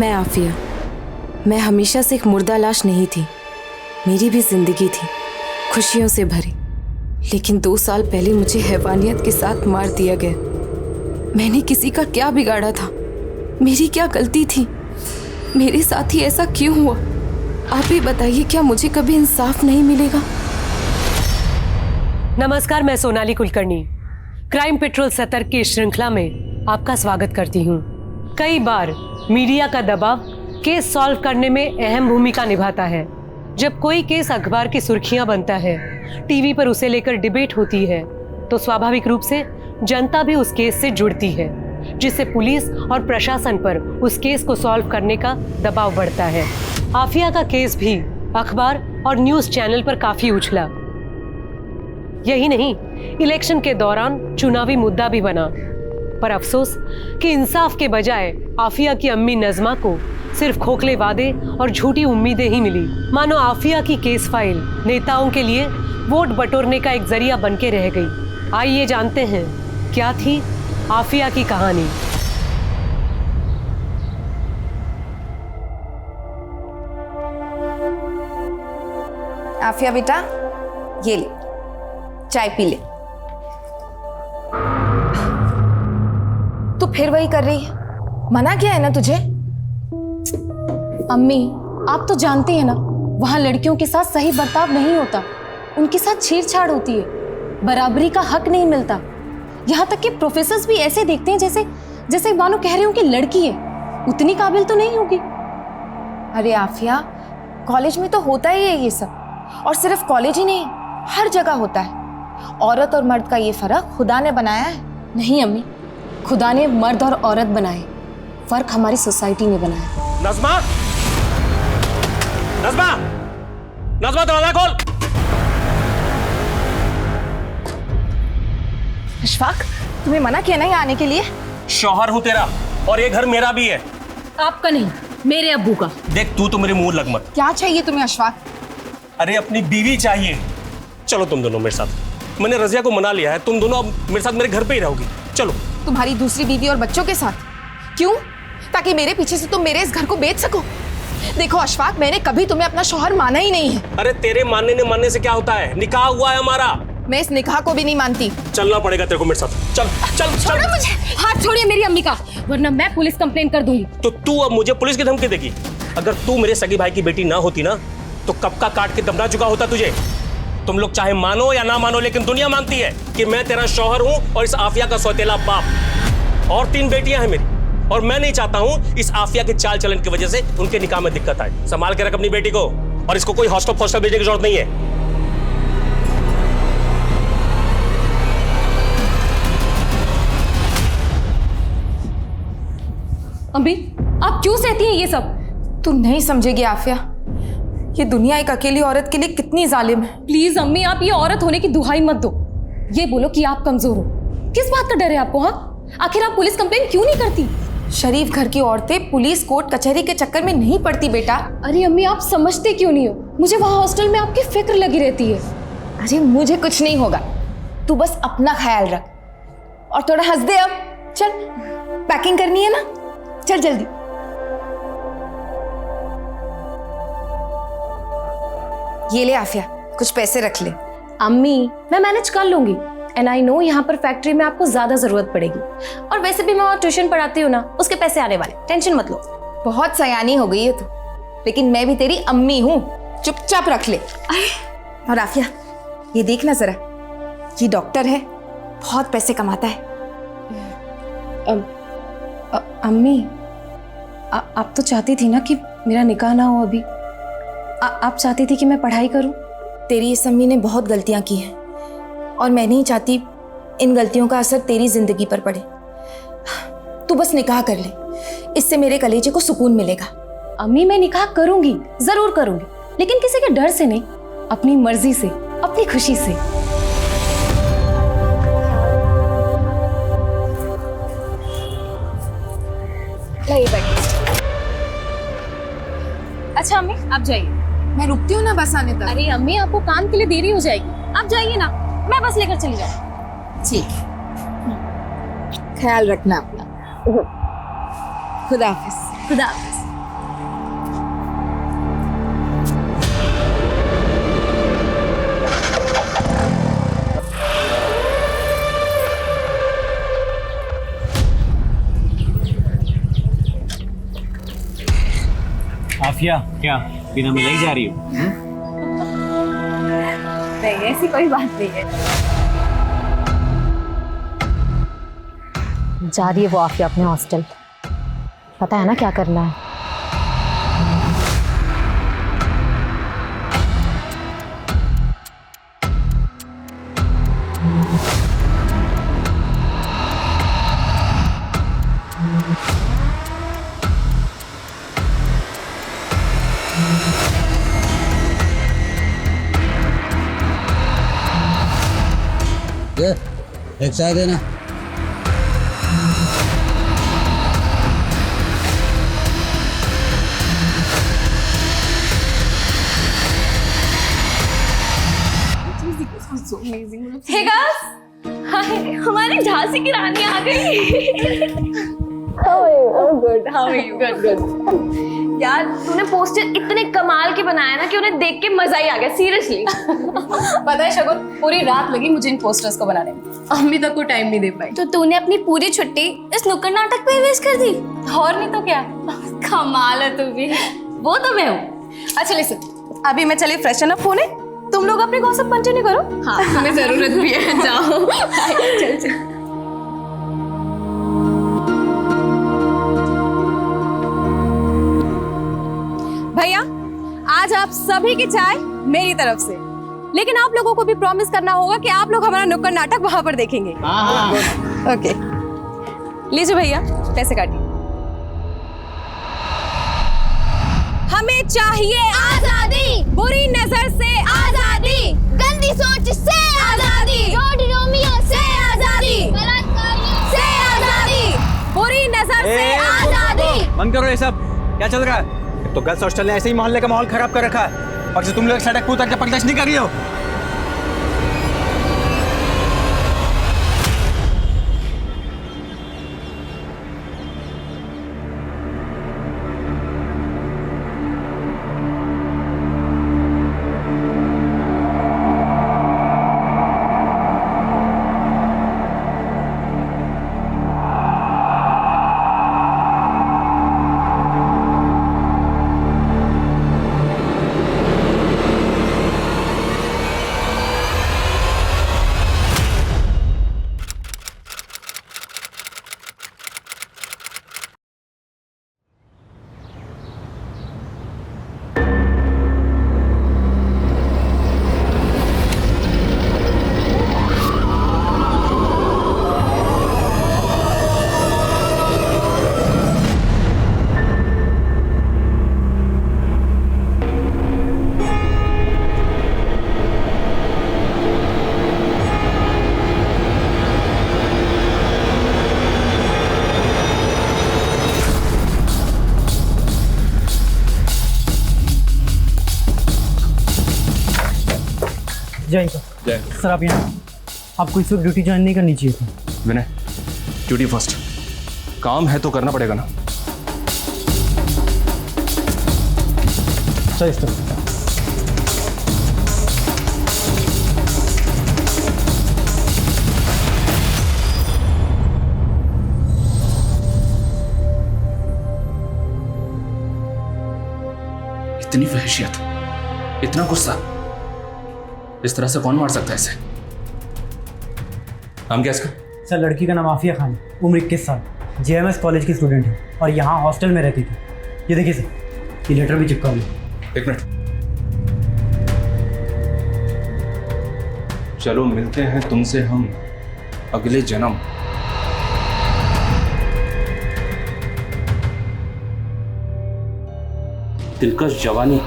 मैं आफिया। मैं हमेशा से एक मुर्दा लाश नहीं थी। मेरी भी जिंदगी थी, खुशियों से भरी। लेकिन 2 साल पहले मुझे हैवानियत के साथ मार दिया गया। मैंने किसी का क्या बिगाड़ा था? मेरी क्या गलती थी? मेरे साथ ही ऐसा क्यों हुआ? आप ही बताइए, क्या मुझे कभी इंसाफ नहीं मिलेगा? नमस्कार, मैं सोनाली कुलकर्णी क्राइम पेट्रोल सतर्क की श्रृंखला में आपका स्वागत करती हूँ। कई बार मीडिया का दबाव केस सॉल्व करने में अहम भूमिका निभाता है। जब कोई केस अखबार की सुर्खियां बनता है, टीवी पर उसे लेकर डिबेट होती है, तो स्वाभाविक रूप से जनता भी उस केस से जुड़ती है, जिससे पुलिस और प्रशासन पर उस केस को सॉल्व करने का दबाव बढ़ता है। आफिया का केस भी अखबार और न्यूज चैनल पर काफी उछला। यही नहीं, इलेक्शन के दौरान चुनावी मुद्दा भी बना। पर अफसोस कि इंसाफ के बजाय आफिया की अम्मी नज़मा को सिर्फ खोखले वादे और झूठी उम्मीदें ही मिली। मानो आफिया की केस फाइल नेताओं के लिए वोट बटोरने का एक जरिया बनके रह गई। आइए जानते हैं क्या थी आफिया की कहानी। आफिया बेटा, ये ले, चाय पी ले। तू फिर वही कर रही है? मना किया है ना तुझे? अम्मी, आप तो जानती हैं ना, वहाँ लड़कियों के साथ सही बर्ताव नहीं होता। उनके साथ छेड़छाड़ होती है, बराबरी का हक नहीं मिलता। यहाँ तक कि प्रोफेसर्स भी ऐसे देखते हैं जैसे मानो कह रहे हो कि लड़की है, उतनी काबिल तो नहीं होगी। अरे आफिया, कॉलेज में तो होता ही है ये सब, और सिर्फ कॉलेज ही नहीं, हर जगह होता है। औरत और मर्द का ये फर्क खुदा ने बनाया है। नहीं अम्मी, खुदा ने मर्द और औरत बनाए, फर्क हमारी सोसाइटी ने बनाया। नज़मा, नज़मा, नज़मा, दरवाजा खोल। अशफाक, तुम्हें मना किया ना यहाँ आने के लिए? शौहर हूँ तेरा, और ये घर मेरा भी है। आपका नहीं, मेरे अब्बू का। देख, तू तो मेरे मुंह लग मत। क्या चाहिए तुम्हें अशफाक? अरे अपनी बीवी चाहिए। चलो तुम दोनों मेरे साथ। मैंने रजिया को मना लिया है, तुम दोनों अब मेरे साथ मेरे घर पे ही रहोगी। चलो। तुम्हारी दूसरी बीवी और बच्चों के साथ? क्यों? ताकि मेरे पीछे से तुम मेरे इस घर को बेच सको? देखो अशफाक, मैंने कभी तुम्हें अपना शौहर माना ही नहीं है। अरे तेरे मानने से क्या होता है? निकाह हुआ है हमारा। मैं इस निकाह को भी नहीं मानती। चलना पड़ेगा तेरे को मेरे साथ। चल चल चल। छोड़ो मुझे। हाथ छोड़िए मेरी अम्मी का, वरना मैं पुलिस कंप्लेन कर दूंगी। तो तू अब मुझे पुलिस की धमकी देगी? अगर तू मेरे सगी भाई की बेटी ना होती ना, तो कब का काट के दबना चुका होता तुझे। तुम लोग चाहे मानो या ना मानो, लेकिन दुनिया मानती है कि मैं तेरा शौहर हूं और इस आफिया का सौतेला बाप। और 3 बेटियां हैं मेरी, और मैं नहीं चाहता हूं इस आफिया के चाल चलन की वजह से उनके निकाह में दिक्कत आए। संभाल के रख अपनी बेटी को, और इसको कोई हॉस्टल भेजने की जरूरत नहीं है। अम्मी, आप क्यों सहती हैं ये सब? तू नहीं समझेगी आफिया, ये दुनिया एक अकेली औरत के लिए कितनी जालिम है। प्लीज अम्मी, आप ये औरत होने की दुहाई मत दो। ये बोलो कि आप कमजोर हो। किस बात का डर है आपको? हाँ, आखिर आप पुलिस कंप्लेन क्यों नहीं करती? शरीफ घर की औरतें पुलिस कोर्ट कचहरी के चक्कर में नहीं पड़ती बेटा। अरे अम्मी, आप समझते क्यों नहीं हो? मुझे वहाँ हॉस्टल में आपकी फिक्र लगी रहती है। अरे मुझे कुछ नहीं होगा, तू बस अपना ख्याल रख, और थोड़ा हंस दे। अब चल, पैकिंग करनी है ना, चल जल्दी। ये ले आफिया, कुछ पैसे रख ले। अम्मी, मैं मैनेज कर लूंगी। एंड आई नो यहाँ पर फैक्ट्री में आपको ज्यादा जरूरत पड़ेगी, और वैसे भी मैं वहाँ ट्यूशन पढ़ाती हूँ ना, उसके पैसे आने वाले, टेंशन मत लो। बहुत सयानी हो गई है तू, लेकिन मैं भी तेरी अम्मी हूँ, चुपचाप रख ले। और आफिया, ये देखना जरा, ये डॉक्टर है, बहुत पैसे कमाता है। अम्मी, आप तो चाहती थी ना कि मेरा निकाह ना हो अभी। आप चाहती थी कि मैं पढ़ाई करूं। तेरी इस अम्मी ने बहुत गलतियां की हैं, और मैं नहीं चाहती इन गलतियों का असर तेरी जिंदगी पर पड़े। तू बस निकाह कर ले, इससे मेरे कलेजे को सुकून मिलेगा। अम्मी, मैं निकाह करूंगी, जरूर करूंगी, लेकिन किसी के डर से नहीं, अपनी मर्जी से, अपनी खुशी से। अच्छा अम्मी, आप जाइए। मैं रुकती हूँ ना बस आने तक। अरे अम्मी, आपको काम के लिए देरी हो जाएगी, आप जाइए ना, मैं बस लेकर चली जाऊँ। ठीक, ख्याल रखना अपना। खुदा हाफिज। खुदा हाफिज। आफिया, क्या बिना मिले ही जा रही हो? नहीं, ऐसी कोई बात नहीं है। जा रही है वो आफिया अपने हॉस्टल। पता है ना क्या करना है। एक चाय देना। हे गाइस, हाय, हमारी झांसी की रानी आ गई। Good, how are you? Good. यार तूने पोस्टर इतने कमाल के बनाया ना कि उन्हें देख के मजा ही आ गया, सीरियसली। पता है शगुन, पूरी रात लगी मुझे इन पोस्टर्स को बनाने में। अम्मी तक को टाइम नहीं दे पाई। तो तूने अपनी पूरी छुट्टी इस नुक्कड़ नाटक पे वेस्ट कर दी? और नहीं तो क्या। कमाल है तू भी। वो तो मैं हूँ। अच्छा लिसन, अभी मैं चली फ्रेशन अप होने, तुम लोग अपने गॉसिप कंटिन्यू करो। हाँ, तुम्हें जरूरत भी है, जाओ। चल चल। भैया, आज आप सभी की चाय मेरी तरफ से, लेकिन आप लोगों को भी प्रॉमिस करना होगा कि आप लोग हमारा नुक्कड़ नाटक वहां पर देखेंगे। ओके, लीजिए भैया, पैसे काटिए। हमें चाहिए आजादी, बुरी नजर से आजादी, गंदी सोच से आजादी, रोमियो से आजादी, से आजादी, बुरी नजर से आजादी। बंद करो ये सब। क्या चल रहा है? तो गर्ल्स हॉस्टल ने ऐसे ही मोहल्ले का माहौल खराब कर रखा है, और तुम लोग सड़क पर उतर के प्रदर्शन नहीं कर रही हो। जय सर, आप यहाँ। आपको इस वक्त ड्यूटी ज्वाइन नहीं करनी चाहिए थी। विनय, ड्यूटी फर्स्ट। काम है तो करना पड़ेगा ना। सर, इस तरह इतनी वहशियत, इतना गुस्सा, इस तरह से कौन मार सकता है इसे? नाम क्या इसका? सर, लड़की का नाम आफिया खान, उम्र 21 साल, JMS कॉलेज की स्टूडेंट है और यहाँ हॉस्टल में रहती थी। ये देखिए सर, ये लेटर भी चिपका हुआ है। एक मिनट, चलो मिलते हैं तुमसे हम अगले जन्म। दिलकश जवानी।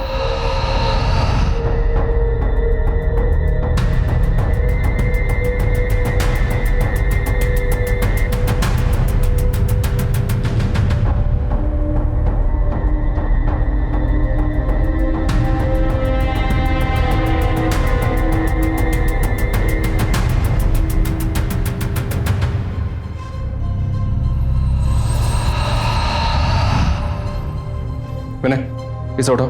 विनय, इसे उठाओ।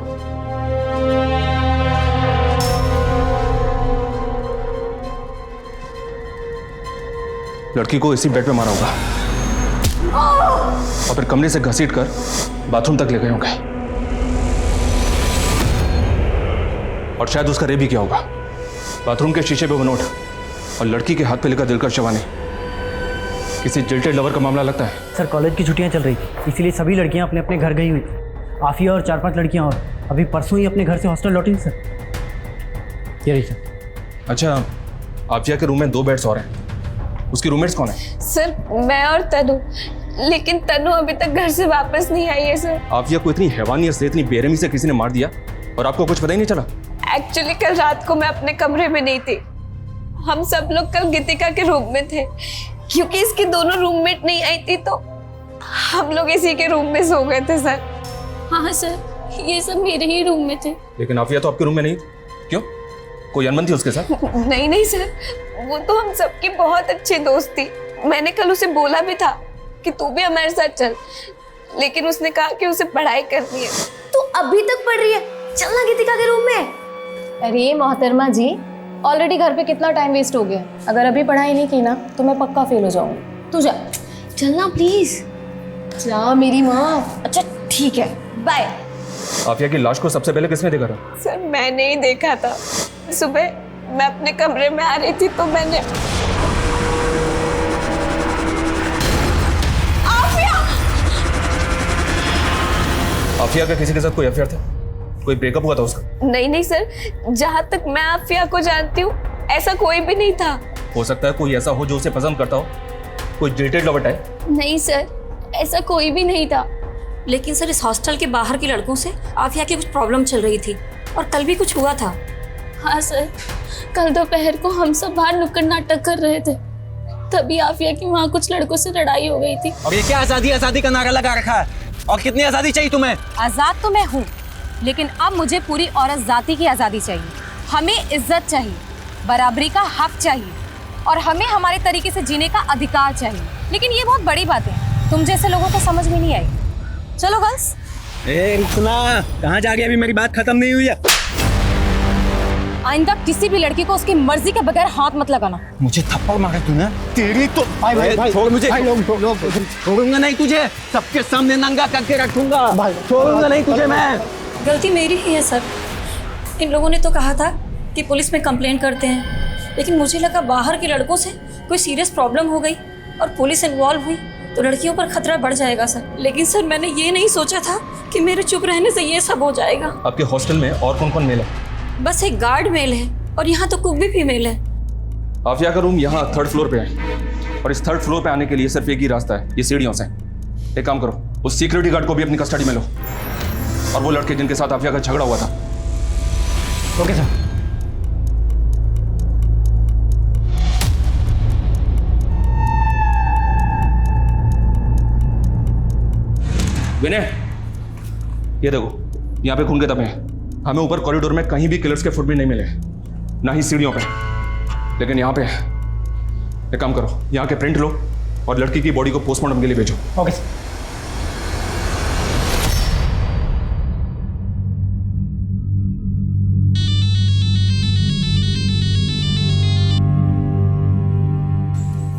लड़की को इसी बेड पे मारा होगा और फिर कमरे से घसीट कर बाथरूम तक ले गए होंगे। और शायद उसका रेप भी किया होगा। बाथरूम के शीशे पे वो नोट और लड़की के हाथ पे लेकर दिलकश जवानी। किसी जिल्टेड लवर का मामला लगता है। सर कॉलेज की छुट्टियां चल रही थी, इसीलिए सभी लड़कियां अपने अपने घर गई हुई थी। आफिया और 4-5 लड़कियां और अभी परसों ही अपने घर से हॉस्टल लौटी सर। ये रही सर। अच्छा, आफिया के रूम में 2 बेड्स और हैं। उसकी रूममेट्स कौन है? सर मैं और तनु, लेकिन तनु अभी तक घर से वापस नहीं आई है सर। आफिया को इतनी हैवानियत से, इतनी बेरहमी से किसी ने मार दिया और आपको कुछ पता ही नहीं चला? एक्चुअली कल रात को मैं अपने कमरे में नहीं थी। हम सब लोग कल गीतिका के रूम में थे, क्योंकि इसकी दोनों रूममेट नहीं आई थी तो हम लोग इसी के रूम में सो गए थे सर। हाँ सर, ये सब मेरे ही रूम में थे। लेकिन आफिया तो आपके रूम में नहीं थी। क्यों? कोई अनबन थी उसके साथ? नहीं नहीं सर, वो तो हम सबकी बहुत अच्छी दोस्त थी। मैंने कल उसे बोला भी था कि तू भी हमारे साथ चल, लेकिन उसने कहा कि उसे पढ़ाई करनी है। तू अभी तक पढ़ रही है? चलना गीतिका के रूम में। अरे मोहतरमा जी, ऑलरेडी घर पे कितना टाइम वेस्ट हो गया। अगर अभी पढ़ाई नहीं की ना तो मैं पक्का फेल हो जाऊंगी। तू जा। चलना प्लीज। जा मेरी माँ। अच्छा ठीक है, बाय। आफिया की लाश को सबसे पहले किसने देखा था? सर मैंने ही देखा था। सुबह मैं अपने कमरे में आ रही थी तो मैंने आफिया का किसी के साथ कोई अफेयर था? कोई ब्रेकअप हुआ था उसका? नहीं नहीं सर, जहाँ तक मैं आफिया को जानती हूँ ऐसा कोई भी नहीं था। हो सकता है कोई ऐसा हो जो उसे पसंद करता हो, कोई जिल्टेड लवर टाइप। नहीं सर, ऐसा कोई भी नहीं था। लेकिन सर, इस हॉस्टल के बाहर के लड़कों से आफिया की कुछ प्रॉब्लम चल रही थी और कल भी कुछ हुआ था। हाँ सर, कल दोपहर को हम सब बाहर नुक्कड़ नाटक कर रहे थे, तभी आफिया की वहाँ कुछ लड़कों से लड़ाई हो गई थी। और ये क्या आजादी आजादी का नारा लगा रखा है? और कितनी आजादी चाहिए तुम्हें? आजाद तो मैं हूँ, लेकिन अब मुझे पूरी औरत जाति की आज़ादी चाहिए। हमें इज्जत चाहिए, बराबरी का हक चाहिए और हमें हमारे तरीके से जीने का अधिकार चाहिए। लेकिन ये बहुत बड़ी बात है, तुम जैसे लोगों को समझ में नहीं आई। चलो गर्ल्स। सुना, कहाँ जा रही? अभी मेरी बात खत्म नहीं हुई है। आइंदा किसी भी लड़की को उसकी मर्जी के बगैर हाथ मत लगाना। मुझे थप्पड़ मारा तूने? तेरी तो भाई छोड़ मुझे। छोड़ूंगा नहीं तुझे, सबके सामने नंगा करके रखूंगा। छोड़ूंगा नहीं तुझे मैं। गलती मेरी ही है सर। इन लोगों ने तो कहा था कि पुलिस में कंप्लेंट करते हैं, लेकिन मुझे लगा बाहर के लड़कों से कोई सीरियस प्रॉब्लम हो गई और पुलिस इन्वॉल्व हुई तो लड़कियों पर खतरा बढ़ जाएगा सर। लेकिन सर, मैंने ये नहीं सोचा था कि मेरे चुप रहने से ये सब हो जाएगा। आपके हॉस्टल में और कौन कौन मेल है? बस एक गार्ड मेल है और यहाँ तो कुक भी फीमेल है। आफिया का रूम यहाँ 3rd फ्लोर पे है और इस 3rd फ्लोर पे आने के लिए सिर्फ एक ही रास्ता है, ये सीढ़ियों से। एक काम करो, उस सिक्योरिटी गार्ड को भी अपनी कस्टडी में लो और वो लड़के जिनके साथ आफिया का झगड़ा हुआ था। Okay sir. विनय, ये देखो, यहाँ पे खून के धब्बे हैं। हमें ऊपर कॉरिडोर में कहीं भी किलर्स के फुटप्रिंट नहीं मिले, ना ही सीढ़ियों पे, लेकिन यहाँ पे एक काम करो, यहाँ के प्रिंट लो और लड़की की बॉडी को पोस्टमार्टम के लिए भेजो। Okay sir.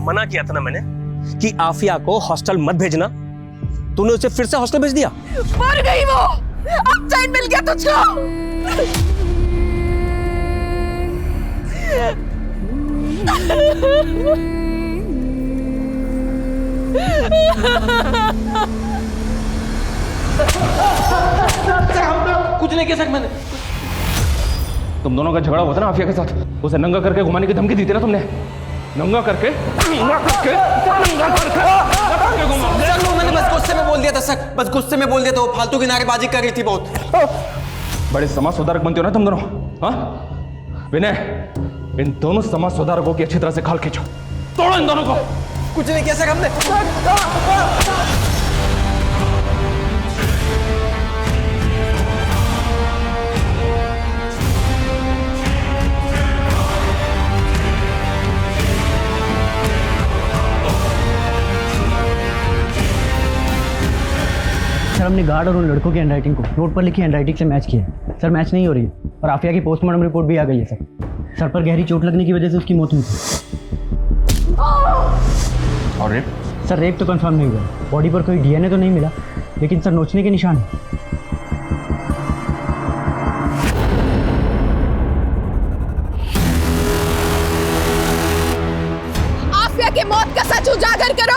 मना किया था ना मैंने कि आफिया को हॉस्टल मत भेजना, तूने उसे फिर से हॉस्टल भेज दिया। मर गई वो, अब चैन मिल गया तुझको। कुछ नहीं किया सर मैंने। तुम दोनों का झगड़ा हुआ था ना आफिया के साथ, उसे नंगा करके घुमाने की धमकी दी थी ना तुमने? नंगा करके मैंने बस गुस्से में बोल दिया था सर, बस गुस्से में बोल दिया था। वो फालतू की नारेबाजी कर रही थी बहुत। बड़े समाज सुधारक बनते हो ना तुम दोनों, हाँ? विनय, इन दोनों समाज सुधारकों की अच्छी तरह से खाल खींचो, तोड़ो इन दोनों को। कुछ नहीं किया सर हमने। सर हमने गार्ड और उन लड़कों की हैंडराइटिंग को नोट पर लिखी हैंडराइटिंग से मैच किया। सर मैच नहीं हो रही है और आफिया की पोस्टमार्टम रिपोर्ट भी आ गई है सर। सर पर गहरी चोट लगने की वजह से उसकी मौत हुई थी। और रेप? सर रेप तो कंफर्म नहीं हुआ, बॉडी पर कोई डीएनए तो नहीं मिला, लेकिन सर नोचने के निशान है।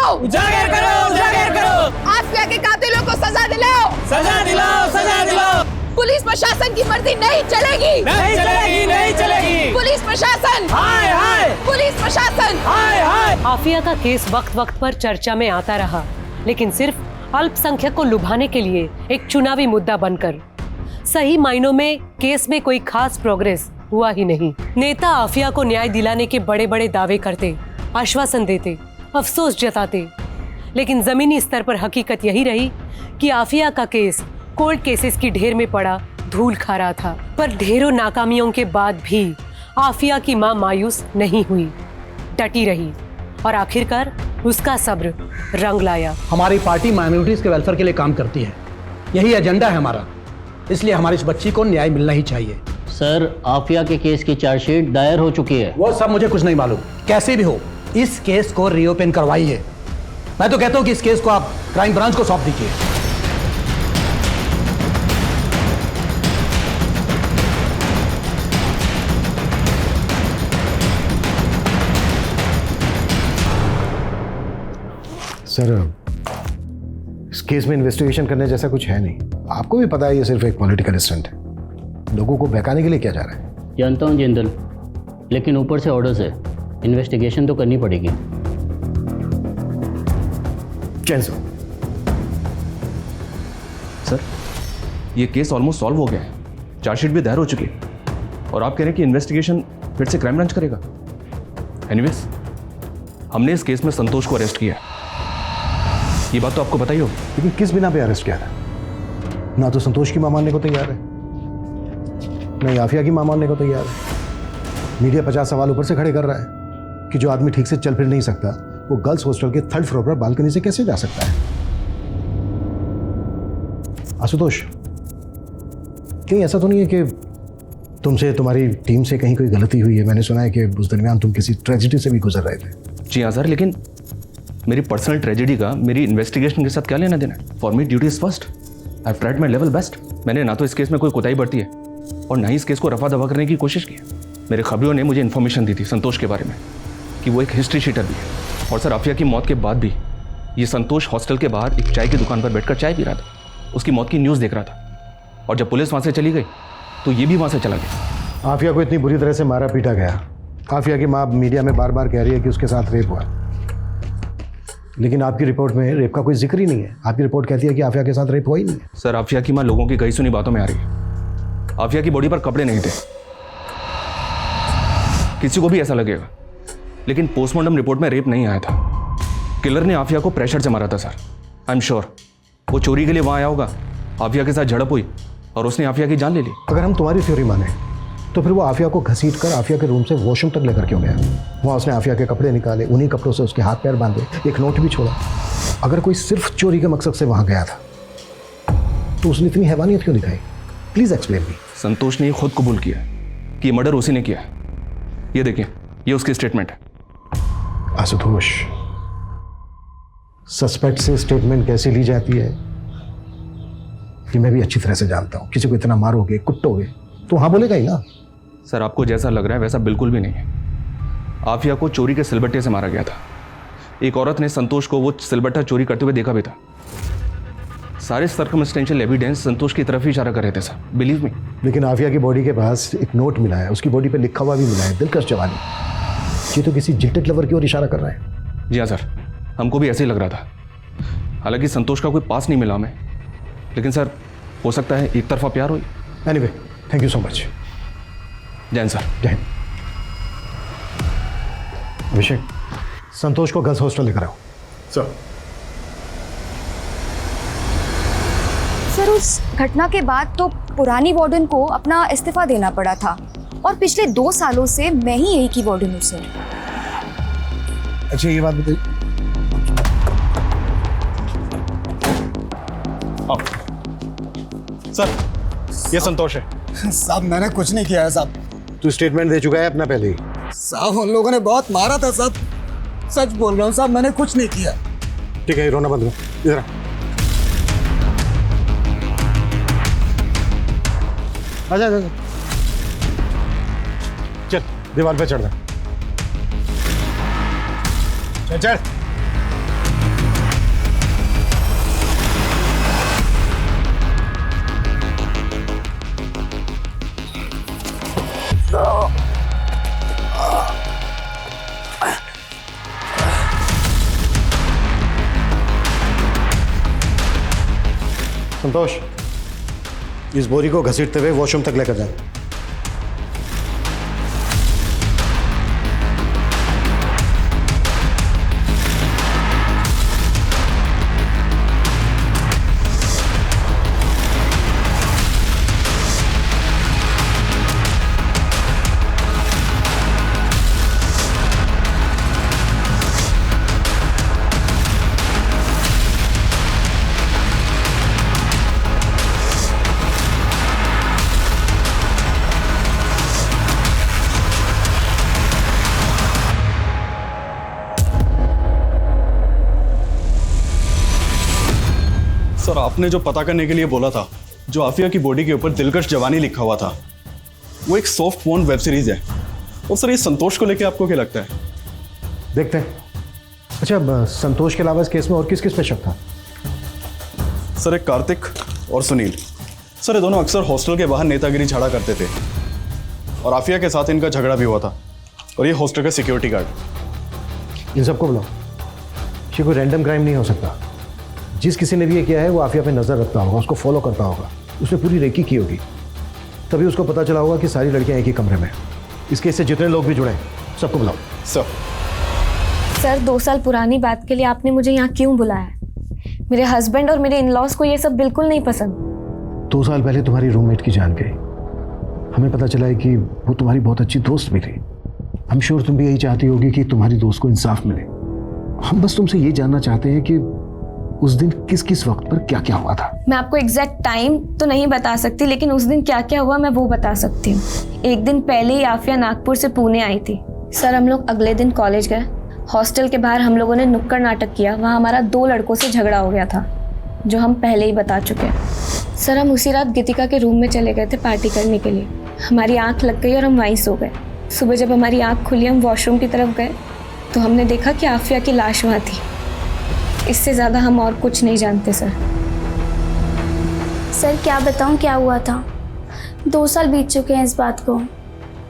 करो, उजागर करो, उजागर करो। आफिया के कातिलों को सजा दिलाओ, सजा दिलाओ, सजा दिलाओ। पुलिस प्रशासन की मर्जी नहीं चलेगी, नहीं चलेगी, नहीं चलेगी। पुलिस प्रशासन, हाय हाय, पुलिस प्रशासन, हाय हाय। आफिया का केस वक्त वक्त पर चर्चा में आता रहा, लेकिन सिर्फ अल्पसंख्यक को लुभाने के लिए एक चुनावी मुद्दा बनकर। सही मायनों में केस में कोई खास प्रोग्रेस हुआ ही नहीं। नेता आफिया को न्याय दिलाने के बड़े बड़े दावे करते, आश्वासन देते, अफसोस जताते, लेकिन जमीनी स्तर पर हकीकत यही रही कि आफिया का केस कोर्ट केसेस की ढेर में पड़ा धूल खा रहा था। पर ढेरों नाकामियों के बाद भी आफिया की मां मायूस नहीं हुई, डटी रही और आखिरकार उसका सब्र रंग लाया। हमारी पार्टी माइनॉरिटीज के वेलफेयर के लिए काम करती है, यही एजेंडा है हमारा, इसलिए हमारी इस बच्ची को न्याय मिलना ही चाहिए। सर, आफिया के केस की चार्जशीट दायर हो चुकी है। वो सब मुझे कुछ नहीं मालूम, कैसे भी हो इस केस को रीओपन करवाइए। मैं तो कहता हूं कि इस केस को आप क्राइम ब्रांच को सौंप दीजिए। सर, इस केस में इन्वेस्टिगेशन करने जैसा कुछ है नहीं। आपको भी पता है ये सिर्फ एक पॉलिटिकल स्टंट है। लोगों को बहकाने के लिए किया जा रहा है। जानता हूँ जिंदल, लेकिन ऊपर से ऑर्डर्स है, इन्वेस्टिगेशन तो करनी पड़ेगी। चैन सर, ये केस ऑलमोस्ट सॉल्व हो गया है, चार्जशीट भी दायर हो चुकी है और आप कह रहे हैं कि इन्वेस्टिगेशन फिर से क्राइम ब्रांच करेगा। एनीवेज, हमने इस केस में संतोष को अरेस्ट किया, ये बात तो आपको पता ही होगी। लेकिन किस बिना पे अरेस्ट किया था? ना तो संतोष की मां मानने को तैयार है, ना ही आफिया की मां मानने को तैयार है। मीडिया 50 सवाल ऊपर से खड़े कर रहा है कि जो आदमी ठीक से चल फिर नहीं सकता वो गर्ल्स हॉस्टल के 3rd फ्लोर पर बालकनी से कैसे जा सकता है। आशुतोष, कहीं ऐसा तो नहीं है कि तुमसे, तुम्हारी टीम से कहीं कोई गलती हुई है? मैंने सुना है कि उस दरमियान तुम किसी ट्रेजेडी से भी गुजर रहे थे। जी हाँ सर, लेकिन मेरी पर्सनल ट्रेजेडी का मेरी इन्वेस्टिगेशन के साथ क्या लेना देना? For me duty is first. I have tried my level best. मैंने ना तो इस केस में कोई कोताही बरती है और ना ही इस केस को रफा दफा करने की कोशिश की है। मेरे खबरों ने मुझे इन्फॉर्मेशन दी थी संतोष के बारे में कि वो एक हिस्ट्री शीटर भी है। और सर, आफिया की मौत के बाद भी ये संतोष हॉस्टल के बाहर एक चाय की दुकान पर बैठकर चाय पी रहा था, उसकी मौत की न्यूज़ देख रहा था। और जब पुलिस वहाँ से चली गई तो ये भी वहाँ से चला गया। आफिया को इतनी बुरी तरह से मारा पीटा गया। आफिया की माँ मीडिया में बार बार कह रही है कि उसके साथ रेप हुआ, लेकिन आपकी रिपोर्ट में रेप का कोई जिक्र ही नहीं है। आपकी रिपोर्ट कहती है कि आफिया के साथ रेप हुआ ही नहीं है। सर, आफिया की माँ लोगों की कही सुनी बातों में आ रही है। आफिया की बॉडी पर कपड़े नहीं थे, किसी को भी ऐसा लगेगा, लेकिन पोस्टमार्टम रिपोर्ट में रेप नहीं आया था। किलर ने आफिया को प्रेशर से मारा था सर। आई एम श्योर वो चोरी के लिए वहाँ आया होगा, आफिया के साथ झड़प हुई और उसने आफिया की जान ले ली। अगर हम तुम्हारी थ्योरी माने तो फिर वो आफिया को घसीट कर आफिया के रूम से वॉशरूम तक लेकर क्यों गया? वहाँ उसने आफिया के कपड़े निकाले, उन्हीं कपड़ों से उसके हाथ पैर बांधे, एक नोट भी छोड़ा। अगर कोई सिर्फ चोरी के मकसद से वहाँ गया था तो उसने इतनी हैवानियत क्यों दिखाई? Please explain me. संतोष ने खुद कबूल किया कि मर्डर उसी ने किया। ये देखिए, ये उसकी स्टेटमेंट है। आशुतोष, सस्पेक्ट से स्टेटमेंट कैसे ली जाती है कि मैं भी अच्छी तरह से जानता हूँ। किसी को इतना मारोगे, कुटोगे तो हाँ बोलेगा ही ना। सर, आपको जैसा लग रहा है वैसा बिल्कुल भी नहीं है। आफिया को चोरी के सिलबट्टे से मारा गया था। एक औरत ने संतोष को वो सिलबट्टा चोरी करते हुए देखा भी था। सारे सर्कमस्टेंशियल एविडेंस संतोष की तरफ ही इशारा कर रहे थे सर, बिलीव मी। लेकिन आफिया की बॉडी के पास एक नोट मिला है, उसकी बॉडी पे लिखा हुआ भी मिला है, दिलकश जवानी। ये तो किसी जिल्टेड लवर की ओर इशारा कर रहा है। जी हाँ सर, हमको भी ऐसे ही लग रहा था। हालांकि संतोष का कोई पास नहीं मिला हमें, लेकिन सर हो सकता है एक तरफा प्यार हो। Anyway, thank you so much. जय हिंद सर। जय हिंद। अभिषेक, संतोष को गर्ल्स हॉस्टल लेकर आओ। सर, उस घटना के बाद तो पुरानी वार्डन को अपना इस्तीफा देना पड़ा था और पिछले 2 सालों से मैं ही यही की वार्डन हूँ सर। अच्छा, ये बात बताइए। सर, ये संतोष है। साहब, मैंने कुछ नहीं किया है साहब। तू स्टेटमेंट दे चुका है अपना पहले ही। साहब, उन लोगों ने बहुत मारा था साहब। सच बोल रहा हूँ साहब, मैंने कुछ नहीं किया। ठीक है, रोना बंद करो। इधर आजा। चल, दीवार पे चढ़ जा। चल चल। संतोष, इस बोरी को घसीटते हुए वॉशरूम तक लेकर जाए। सर, आपने जो पता करने के लिए बोला था, जो आफिया की बॉडी के ऊपर दिलकश जवानी लिखा हुआ था, वो एक सॉफ्ट पोर्न वेब सीरीज है। और सर, ये संतोष को लेके आपको क्या लगता है? देखते हैं। अच्छा, संतोष के अलावा इस केस में और किस किस पे शक था? सर, एक कार्तिक और सुनील। सर, ये दोनों अक्सर हॉस्टल के बाहर नेतागिरी झाड़ा करते थे और आफिया के साथ इनका झगड़ा भी हुआ था। और ये हॉस्टल का सिक्योरिटी गार्ड। इन सबको बुलाओ। ये कोई रैंडम क्राइम नहीं हो सकता। जिस किसी ने भी ये किया है वो आफिया पे नजर रखता होगा, उसको फॉलो करता होगा, उसने पूरी रेकी की होगी, तभी उसको पता चला होगा कि सारी लड़कियां एक ही कमरे में। इस केस से जितने लोग भी जुड़े सबको बुलाओ। सर 2 साल पुरानी बात के लिए आपने मुझे यहाँ क्यों बुलाया? मेरे हस्बैंड और मेरे इन-लॉज को ये सब बिल्कुल नहीं पसंद। 2 साल पहले तुम्हारी रूममेट की जान गई। हमें पता चला है कि वो तुम्हारी बहुत अच्छी दोस्त भी थी। आई एम श्योर तुम भी यही चाहती होगी कि तुम्हारी दोस्त को इंसाफ मिले। हम बस तुमसे ये जानना चाहते हैं कि उस दिन किस किस वक्त पर क्या क्या हुआ था। मैं आपको एग्जैक्ट टाइम तो नहीं बता सकती, लेकिन उस दिन क्या क्या हुआ मैं वो बता सकती हूँ। एक दिन पहले ही आफिया नागपुर से पुणे आई थी। सर, हम लोग अगले दिन कॉलेज गए। हॉस्टल के बाहर हम लोगों ने नुक्कड़ नाटक किया। वहाँ हमारा 2 लड़कों से झगड़ा हो गया था, जो हम पहले ही बता चुके हैं। सर, हम उसी रात गीतिका के रूम में चले गए थे पार्टी करने के लिए। हमारी आँख लग गई और हम वहीं सो गए। सुबह जब हमारी आँख खुली, हम वॉशरूम की तरफ गए तो हमने देखा कि आफिया की लाश वहाँ थी। इससे ज़्यादा हम और कुछ नहीं जानते सर। सर, क्या बताऊं क्या हुआ था। 2 साल बीत चुके हैं इस बात को,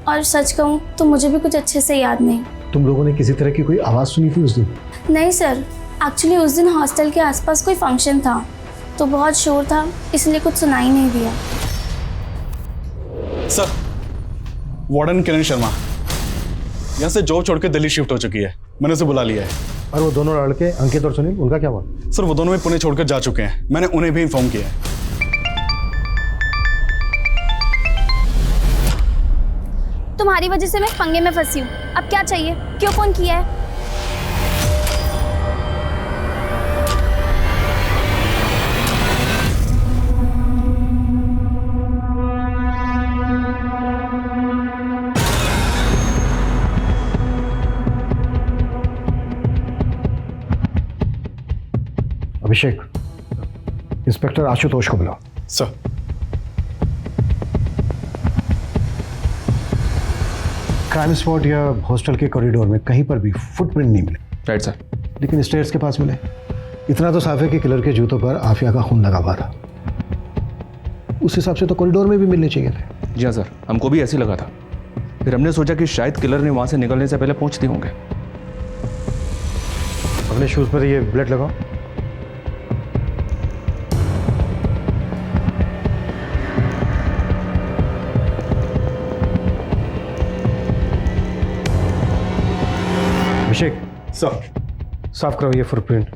और सच कहूं तो मुझे भी कुछ अच्छे से याद नहीं। तुम लोगों ने किसी तरह की कोई आवाज़ सुनी थी उस दिन? नहीं सर, एक्चुअली उस दिन हॉस्टल के आसपास कोई फंक्शन था तो बहुत शोर था, इसलिए कुछ सुनाई नहीं दिया। सर, वार्डन किरण शर्मा यहाँ से जॉब छोड़ के दिल्ली शिफ्ट हो चुकी है। मैंने उसे बुला लिया है। और वो दोनों लड़के अंकित और सुनील, उनका क्या हुआ? सर, वो दोनों भी पुणे छोड़कर जा चुके हैं। मैंने उन्हें भी इन्फॉर्म किया है। तुम्हारी वजह से मैं पंगे में फंसी हूँ। अब क्या चाहिए? क्यों फोन किया है? अभिषेक, इंस्पेक्टर आशुतोष को बुलाओ। सर। क्राइम स्पॉट या हॉस्टल के कॉरिडोर में कहीं पर भी फुटप्रिंट नहीं मिले। Right sir. लेकिन स्टेयर्स के पास मिले। इतना तो साफ है कि किलर के जूतों पर आफिया का खून लगा हुआ था। उस हिसाब से तो कॉरिडोर में भी मिलने चाहिए थे। जी हाँ सर, हमको भी ऐसे ही लगा था। फिर हमने सोचा कि शायद किलर ने वहां से निकलने से पहले पहुंचते होंगे। अपने शूज पर ये ब्लेड लगाओ। अभिषेक सर, साफ करो ये फुटप्रिंट।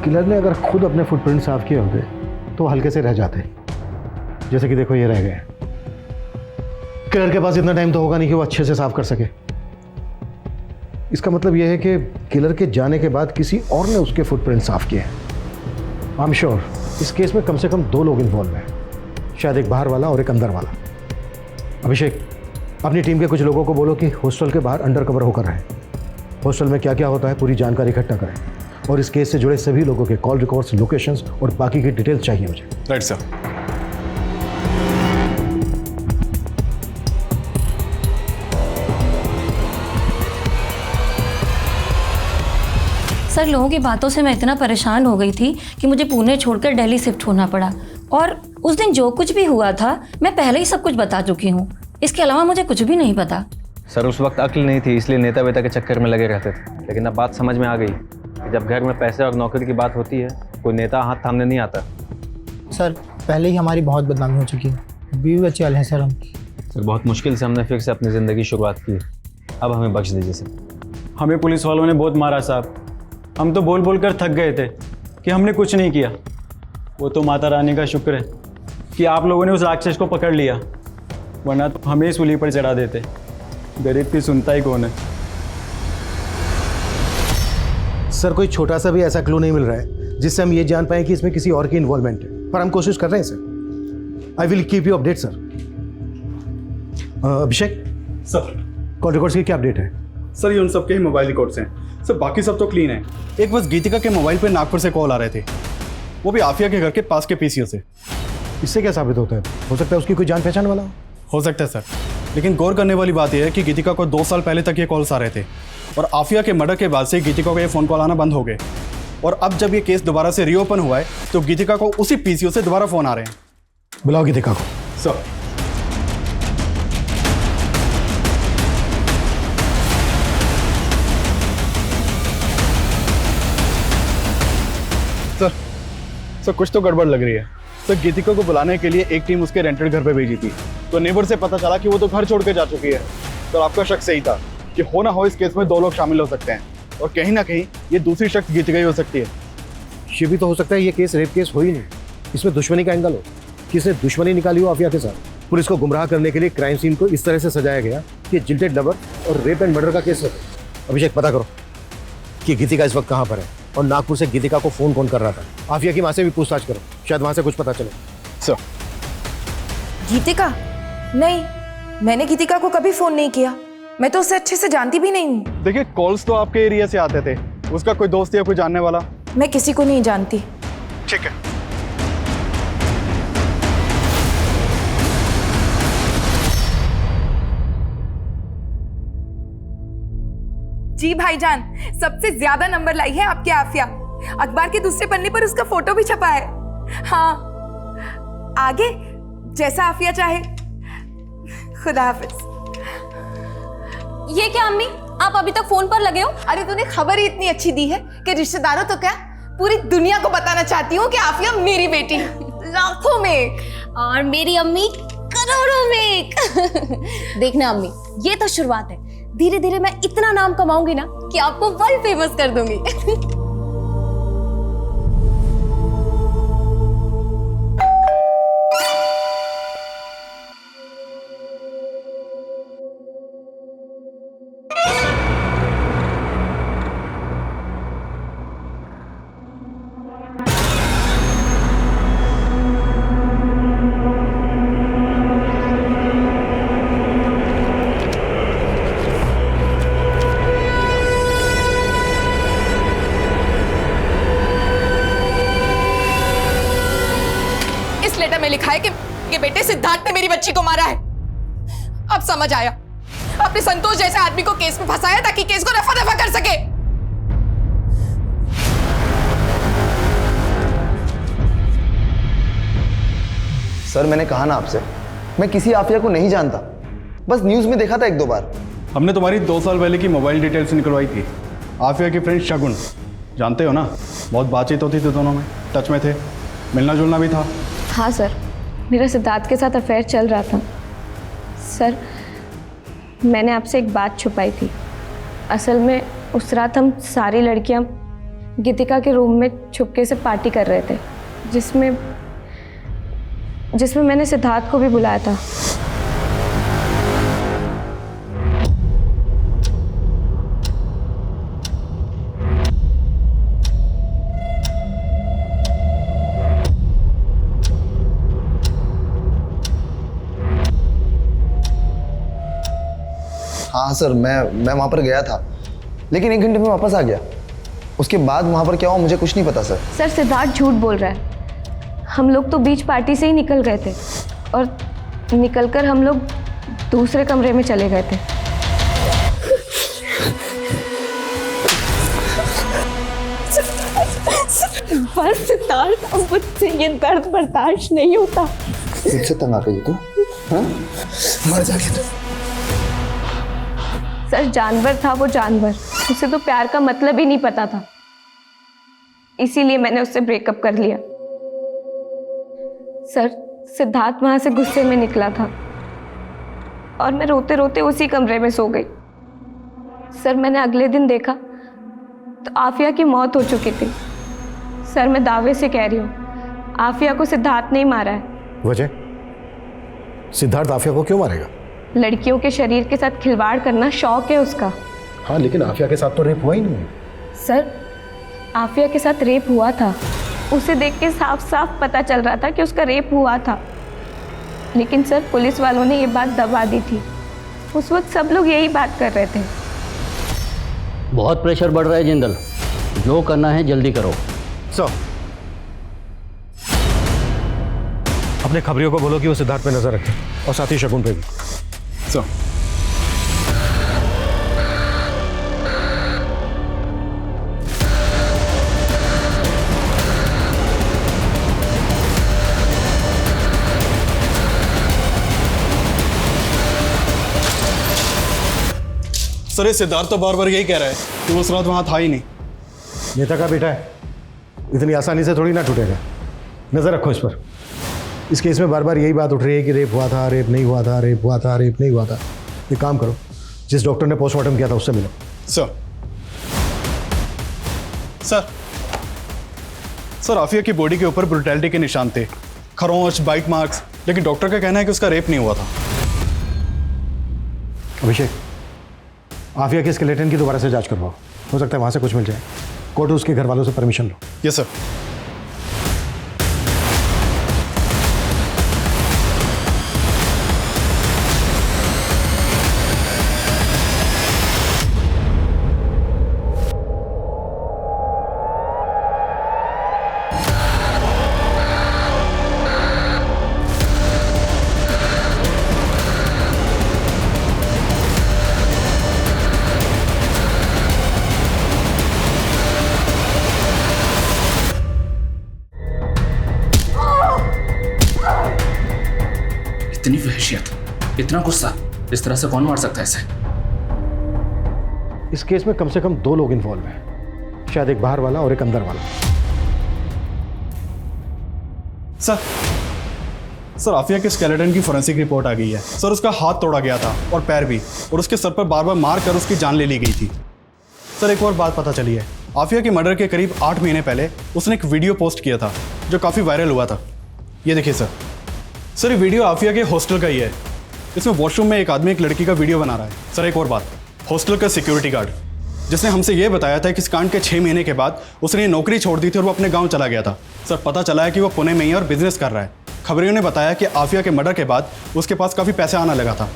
किलर ने अगर खुद अपने फुटप्रिंट साफ किए होते तो हल्के से रह जाते। जैसे कि देखो ये रह गए। किलर के पास इतना टाइम तो होगा नहीं कि वो अच्छे से साफ कर सके। इसका मतलब यह है कि किलर के जाने के बाद किसी और ने उसके फुटप्रिंट साफ किए। आई एम श्योर इस केस में कम से कम 2 लोग इन्वॉल्व हैं, शायद एक बाहर वाला और एक अंदर वाला। अभिषेक, अपनी टीम के कुछ लोगों को बोलो कि हॉस्टल के बाहर अंडर कवर होकर रहें। हॉस्टल में क्या क्या होता है पूरी जानकारी इकट्ठा करें, और इस केस से जुड़े सभी लोगों के कॉल रिकॉर्ड्स, लोकेशंस और बाकी की डिटेल्स चाहिए मुझे। Right sir. सर, लोगों की बातों से मैं इतना परेशान हो गई थी कि मुझे पुणे छोड़कर दिल्ली शिफ्ट होना पड़ा। और उस दिन जो कुछ भी हुआ था मैं पहले ही सब कुछ बता चुकी हूँ। इसके अलावा मुझे कुछ भी नहीं पता। सर उस वक्त अक्ल नहीं थी, इसलिए नेता वेता के चक्कर में लगे रहते थे। लेकिन अब बात समझ में आ गई कि जब घर में पैसे और नौकरी की बात होती है, कोई नेता हाथ थामने नहीं आता। सर पहले ही हमारी बहुत बदनामी हो चुकी है, बीवी बच्चे वाले हैं सर हम। सर बहुत मुश्किल से हमने फिर से अपनी ज़िंदगी शुरुआत की, अब हमें बख्श दीजिए सर। हमें पुलिस वालों ने बहुत मारा साहब, हम तो बोल बोल कर थक गए थे कि हमने कुछ नहीं किया। वो तो माता रानी का शुक्र है कि आप लोगों ने उस राक्षस को पकड़ लिया, वरना तो हमें सूली पर चढ़ा देते। गरीब की सुनता ही कौन है। सर कोई छोटा सा भी ऐसा क्लू नहीं मिल रहा है जिससे हम ये जान पाए कि इसमें किसी और की इन्वॉल्वमेंट है, पर हम कोशिश कर रहे हैं sir. I will keep you update sir. Abhishek sir, call records की क्या अपडेट है? सर ये उन सबके ही मोबाइल रिकॉर्ड्स हैं सर, बाकी सब तो क्लीन है। एक बस गीतिका के मोबाइल पे नागपुर से कॉल आ रहे थे, वो भी आफिया के घर के पास के पीसीओ से। इससे क्या साबित होता है? हो सकता है उसकी कोई जान पहचान वाला हो सकता है सर, लेकिन गौर करने वाली बात यह है कि गीतिका को 2 साल पहले तक ये कॉल्स आ रहे थे और आफिया के मर्डर के बाद से गीतिका को ये फ़ोन कॉल आना बंद हो गए। और अब जब ये केस दोबारा से रीओपन हुआ है तो गीतिका को उसी पीसीओ से दोबारा फ़ोन आ रहे हैं। बुलाओ गीतिका को। सर सर कुछ तो गड़बड़ लग रही है। सर गीतिका को बुलाने के लिए एक टीम उसके रेंटेड घर पे भेजी थी, तो नेबर से पता चला कि वो तो घर छोड़ के जा चुकी है। तो आपका शक सही था कि हो ना हो इस केस में 2 लोग शामिल हो सकते हैं और कहीं ना कहीं ये दूसरी शख्स गीतिका ही हो सकती है। ये भी तो हो सकता है ये केस रेप केस हो ही नहीं, इसमें दुश्मनी का एंगल हो, किसने दुश्मनी निकाली हो आफिया के साथ। पुलिस को गुमराह करने के लिए क्राइम सीन को इस तरह से सजाया गया कि जिल्टेड लवर और रेप एंड मर्डर का केस हो। अभिषेक पता करो कि गीतिका इस वक्त कहाँ पर है और नागपुर से गीतिका को फोन कौन कर रहा था। आफिया की माँ से भी पूछताछ करो, शायद वहाँ से कुछ पता चले। सर गीतिका? नहीं, मैंने गीतिका को कभी फोन नहीं किया, मैं तो उसे अच्छे से जानती भी नहीं हूँ। देखिए कॉल्स तो आपके एरिया से आते थे, उसका कोई दोस्त या कोई जानने वाला? मैं किसी को नहीं जानती। ठीक है। जी भाईजान, सबसे ज्यादा नंबर लाई है आपकी आफिया। अखबार के दूसरे पन्ने पर उसका फोटो भी छपा है। हाँ, आगे जैसा आफिया चाहे। खुदा हाफिज। ये क्या अम्मी, आप अभी तक फोन पर लगे हो? अरे तूने खबर ही इतनी अच्छी दी है कि रिश्तेदारों तो क्या पूरी दुनिया को बताना चाहती हूँ कि आफिया मेरी बेटी लाखों में और मेरी अम्मी करोड़ों में। देखना अम्मी, ये तो शुरुआत है, धीरे धीरे मैं इतना नाम कमाऊंगी ना कि आपको वर्ल्ड फेमस कर दूंगी। लिखा है कि बेटे सिद्धार्थ ने मेरी बच्ची को मारा है। अब समझ आया, अपने संतोष जैसे आदमी को केस में फंसाया ताकि केस को रफा दफा कर सके। सर मैंने कहा ना आपसे, मैं किसी आफिया को नहीं जानता, बस न्यूज में देखा था 1-2 बार। हमने तुम्हारी 2 साल पहले की मोबाइल डिटेल्स निकलवाई थी। आफिया की फ्रेंड शगुन, जानते हो ना, बहुत बातचीत होती थी, दोनों में टच में थे, मिलना जुलना भी था। हाँ सर, मेरा सिद्धार्थ के साथ अफेयर चल रहा था। सर मैंने आपसे एक बात छुपाई थी। असल में उस रात हम सारी लड़कियां गीतिका के रूम में छुपके से पार्टी कर रहे थे, जिसमें मैंने सिद्धार्थ को भी बुलाया था। हाँ सर, मैं वहाँ पर गया था, लेकिन 1 घंटे में वापस आ गया। उसके बाद वहाँ पर क्या हुआ मुझे कुछ नहीं पता सर। सर सिद्धार्थ झूठ बोल रहा है। हम लोग तो बीच पार्टी से ही निकल गए थे और निकलकर हम लोग दूसरे कमरे में चले गए थे। बस सिद्धार्थ, अब मुझसे ये दर्द बर्दाश्त नहीं होता। फिर से तंग आ गई तू। हाँ? मर जाके तो। सर जानवर था वो जानवर, उसे तो प्यार का मतलब ही नहीं पता था, इसीलिए मैंने उससे ब्रेकअप कर लिया। सर सिद्धार्थ वहां से गुस्से में निकला था और मैं रोते रोते उसी कमरे में सो गई। सर मैंने अगले दिन देखा तो आफिया की मौत हो चुकी थी। सर मैं दावे से कह रही हूँ, आफिया को सिद्धार्थ नहीं मारा है। वजह? सिद्धार्थ आफिया को क्यों मारेगा? लड़कियों के शरीर के साथ खिलवाड़ करना शौक है उसका। हाँ, लेकिन आफिया के साथ तो रेप हुआ ही नहीं। सर आफिया के साथ रेप हुआ था, उसे देख के साफ साफ पता चल रहा था कि उसका रेप हुआ था, लेकिन सर पुलिस वालों ने ये बात दबा दी थी। उस वक्त सब लोग यही बात कर रहे थे। बहुत प्रेशर बढ़ रहा है जिंदल, जो करना है जल्दी करो। सर, अपने खबरियों को बोलो कि वो सिद्धार्थ पे नजर रखें और साथ ही शगुन पे भी। सर। सर ये सिद्धार्थ तो बार बार यही कह रहा है कि वो उस रात वहां था ही नहीं। नेता का बेटा है, इतनी आसानी से थोड़ी ना टूटेगा। नजर रखो इस पर। इस केस में बार बार यही बात उठ रही है कि रेप हुआ था, रेप नहीं हुआ था, रेप हुआ था, रेप नहीं हुआ था। एक काम करो, जिस डॉक्टर ने पोस्टमार्टम किया था उससे मिलो। सर आफिया की बॉडी के ऊपर ब्रुटैलिटी के निशान थे, खरोंच, बाइट मार्क्स, लेकिन डॉक्टर का कहना है कि उसका रेप नहीं हुआ था। अभिषेक, आफिया के स्केलेटन की दोबारा से जांच करवाओ, हो सकता है वहां से कुछ मिल जाए। कोर्ट उसके घर वालों से परमिशन लो। Yes sir. इतनी वहशियत, इतना गुस्सा, इस तरह से कौन मार सकता है इसे? इस केस में कम से कम 2 लोग इन्वॉल्व हैं, शायद एक बाहर वाला और एक अंदर वाला। सर आफिया के स्केलेटन की फोरेंसिक रिपोर्ट आ गई है। सर उसका हाथ तोड़ा गया था और पैर भी, और उसके सर पर बार बार मार कर उसकी जान ले ली गई थी। सर एक और बात पता चली है, आफिया के मर्डर के करीब 8 महीने पहले उसने एक वीडियो पोस्ट किया था जो काफ़ी वायरल हुआ था। ये देखिए सर ये वीडियो आफिया के हॉस्टल का ही है। इसमें वॉशरूम में एक आदमी एक लड़की का वीडियो बना रहा है। सर एक और बात, हॉस्टल का सिक्योरिटी गार्ड जिसने हमसे ये बताया था कि इस कांड के 6 महीने के बाद उसने ये नौकरी छोड़ दी थी और वो अपने गांव चला गया था। सर पता चला है कि वो पुणे में ही और बिजनेस कर रहा है। खबरियों ने बताया कि आफिया के मर्डर के बाद उसके पास काफ़ी पैसे आना लगा था।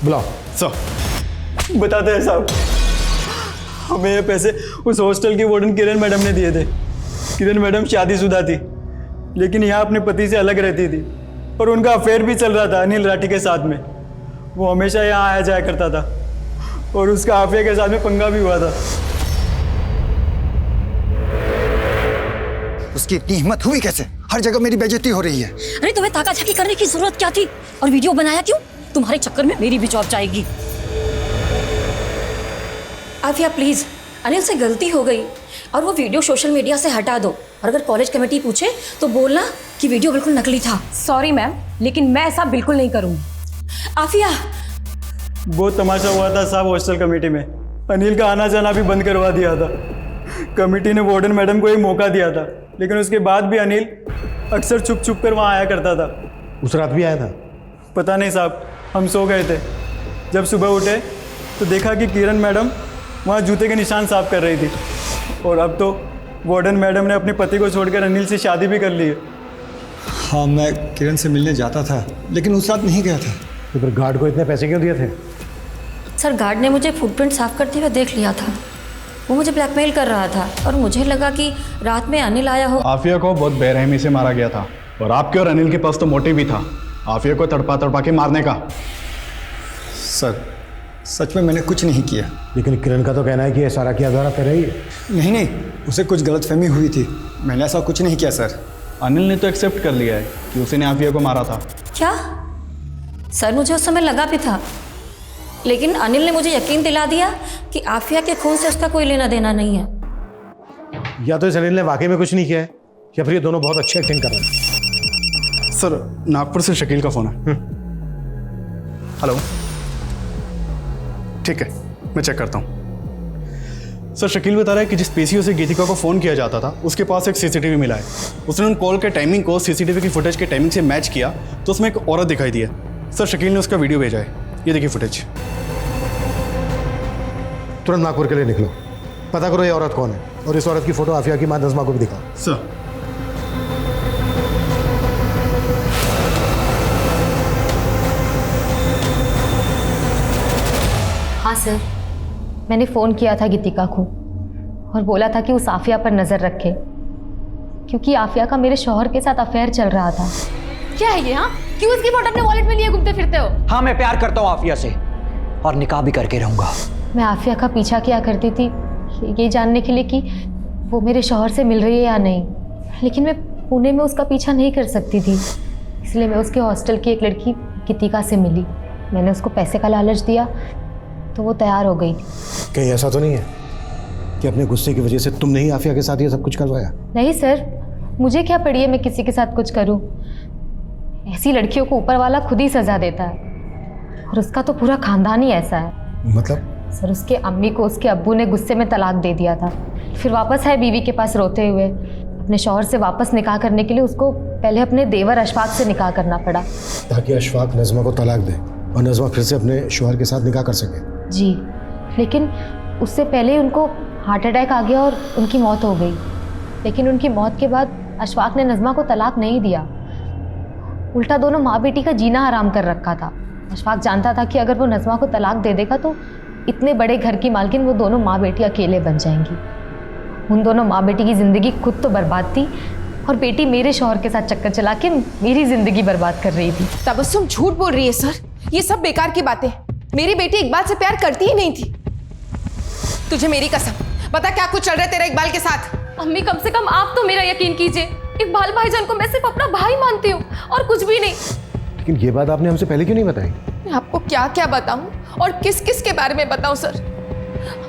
बुलाओ। सर बताते हैं साहब, हमें ये पैसे उस हॉस्टल की वार्डन किरण मैडम ने दिए थे। किरण मैडम शादीशुदा थी, लेकिन यहाँ अपने पति से अलग रहती थी और उनका अफेयर भी चल रहा था अनिल राठी के साथ में। वो हमेशा यहाँ आया जाया करता था और उसका आफिया के साथ में पंगा भी हुआ था। उसकी इतनी हिम्मत हुई कैसे? हर जगह मेरी बेइज्जती हो रही है। अरे तुम्हें ताका-झाकी करने की जरूरत क्या थी? और वीडियो बनाया क्यों? तुम्हारे चक्कर में मेरी भी जॉब जाएगी। आफिया प्लीज, अनिल से गलती हो गई और वो वीडियो सोशल मीडिया से हटा दो। और अगर कॉलेज कमेटी पूछे तो बोलना कि वीडियो बिल्कुल नकली था। सॉरी मैम, लेकिन मैं ऐसा बिल्कुल नहीं करूँगी। आफिया, बहुत तमाशा हुआ था साहब हॉस्टल कमेटी में। अनिल का आना जाना भी बंद करवा दिया था। कमेटी ने वार्डन मैडम को एक मौका दिया था, लेकिन उसके बाद भी अनिल अक्सर छुप छुप कर वहाँ आया करता था। उस रात भी आया था? पता नहीं साहब, हम सो गए थे। जब सुबह उठे तो देखा कि किरण मैडम वहाँ जूते के निशान साफ कर रही थी। और अब तो वार्डन मैडम ने अपने पति को छोड़कर अनिल से शादी भी कर ली है। हाँ, मैं किरण से मिलने जाता था, लेकिन उस रात नहीं गया था। तो फिर गार्ड को इतने पैसे क्यों दिए थे? सर गार्ड ने मुझे फुटप्रिंट साफ करते हुए देख लिया था। वो मुझे ब्लैकमेल कर रहा था और मुझे लगा कि रात में अनिल आया हो। आफिया को बहुत बेरहमी से मारा गया था और आपके और अनिल के पास तो मोटिव भी था आफिया को तड़पा तड़पा के मारने का। सर सच में मैंने कुछ नहीं किया। लेकिन किरण का तो कहना है कि ये सारा किया जा तेरा ही है। नहीं नहीं, उसे कुछ गलतफहमी हुई थी। मैंने ऐसा कुछ नहीं किया सर। अनिल ने तो एक्सेप्ट कर लिया है कि उसने आफिया को मारा था। क्या? सर मुझे उस समय लगा भी था, लेकिन अनिल ने मुझे यकीन दिला दिया कि आफिया के खून से उसका कोई लेना देना नहीं है। या तो इस अनिल ने वाकई में कुछ नहीं किया है, या फिर ये दोनों बहुत अच्छी एक्टिंग कर रहे हैं। सर नागपुर से शकील का फोन है। हेलो, ठीक है, मैं चेक करता हूँ। सर शकील बता रहा है कि जिस पीसीओ से गीतिका को फ़ोन किया जाता था उसके पास एक सीसीटीवी मिला है। उसने उन कॉल के टाइमिंग को सीसीटीवी की फुटेज के टाइमिंग से मैच किया तो उसमें एक औरत दिखाई दी है। सर शकील ने उसका वीडियो भेजा है, ये देखिए फुटेज। तुरंत नागपुर के लिए निकलो, पता करो ये औरत कौन है और इस औरत की फोटो आफिया की माँ नज़मा को भी दिखाओ। सर। हाँ सर, मैंने फ़ोन किया था गीतिका को और बोला था कि उस आफिया पर नज़र रखे, क्योंकि आफिया का मेरे शौहर के साथ अफेयर चल रहा था। क्या है ये? हाँ, क्यों उसकी फोटो अपने वॉलेट में लिए घूमते फिरते हो? हाँ, मैं प्यार करता हूँ आफिया से और निकाह भी करके रहूंगा। मैं आफिया का पीछा किया करती थी ये जानने के लिए कि वो मेरे शौहर से मिल रही है या नहीं, लेकिन मैं पुणे में उसका पीछा नहीं कर सकती थी, इसलिए मैं उसके हॉस्टल की एक लड़की गीतिका से मिली। मैंने उसको पैसे का लालच दिया तो वो तैयार हो गई। कहीं ऐसा तो नहीं है कि अपने गुस्से की वजह से तुमने ही आफिया के साथ ये सब कुछ करवाया? नहीं सर, मुझे क्या पड़ी है मैं किसी के साथ कुछ करूं। ऐसी लड़कियों को ऊपर वाला खुद ही सजा देता है और उसका तो पूरा खानदान ही ऐसा है। मतलब? सर उसके अम्मी को उसके अब्बू ने गुस्से में तलाक दे दिया था, फिर वापस आए बीवी के पास रोते हुए। अपने शौहर से वापस निकाह करने के लिए उसको पहले अपने देवर अशफाक से निकाह करना पड़ा, ताकि अशफाक नज़मा को तलाक दे और नज़मा फिर से अपने शौहर के साथ निकाह कर सके। जी, लेकिन उससे पहले उनको हार्ट अटैक आ गया और उनकी मौत हो गई। लेकिन उनकी मौत के बाद अशफाक ने नज़मा को तलाक नहीं दिया, उल्टा दोनों माँ बेटी का जीना हराम कर रखा था। अशफाक जानता था कि अगर वो नज़मा को तलाक दे देगा तो इतने बड़े घर की मालकिन वो दोनों माँ बेटी अकेले बन जाएंगी। उन दोनों माँ बेटी की ज़िंदगी खुद तो बर्बाद थी और बेटी मेरे शौहर के साथ चक्कर चला के मेरी ज़िंदगी बर्बाद कर रही थी। तबस्सुम झूठ बोल रही है सर, ये सब बेकार की बातें। मेरी बेटी इकबाल से प्यार करती ही नहीं थी। तुझे मेरी कसम बता क्या कुछ चल रहा है तेरे इकबाल के साथ? अम्मी कम से कम आप तो मेरा यकीन कीजिए, इकबाल भाईजान को मैं सिर्फ अपना भाई मानती हूँ और कुछ भी नहीं। लेकिन ये बात आपने हमसे पहले क्यों नहीं बताई? मैं आपको क्या क्या बताऊं और किस किस के बारे में बताऊं सर?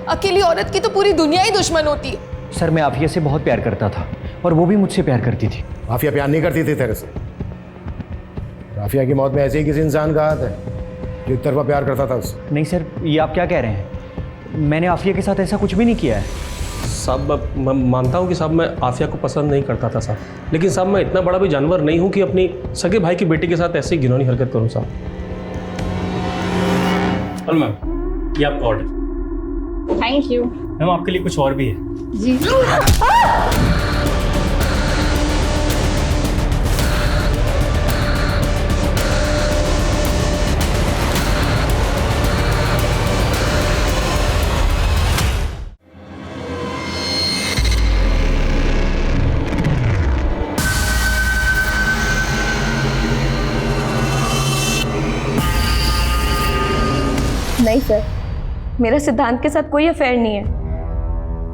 अकेली औरत की तो पूरी दुनिया ही दुश्मन होती है। सर मैं आफिया से बहुत प्यार करता था और वो भी मुझसे प्यार करती थी। आफिया प्यार नहीं करती थी तेरे से। आफिया की मौत में ऐसे ही किसी इंसान का हाथ है जो एक तरफा प्यार करता था उससे। नहीं सर, ये आप क्या कह रहे हैं? मैंने आफिया के साथ ऐसा कुछ भी नहीं किया है। साहब मैं मानता हूँ कि साहब मैं आफिया को पसंद नहीं करता था साहब, लेकिन साहब मैं इतना बड़ा भी जानवर नहीं हूँ कि अपनी सगे भाई की बेटी के साथ ऐसी घिनौनी हरकत करूँ साहब। और मैम ये आपका ऑर्डर। थैंक यू मैम आपके लिए कुछ और भी है जी। नहीं सर, मेरा सिद्धांत के साथ कोई अफेयर नहीं है।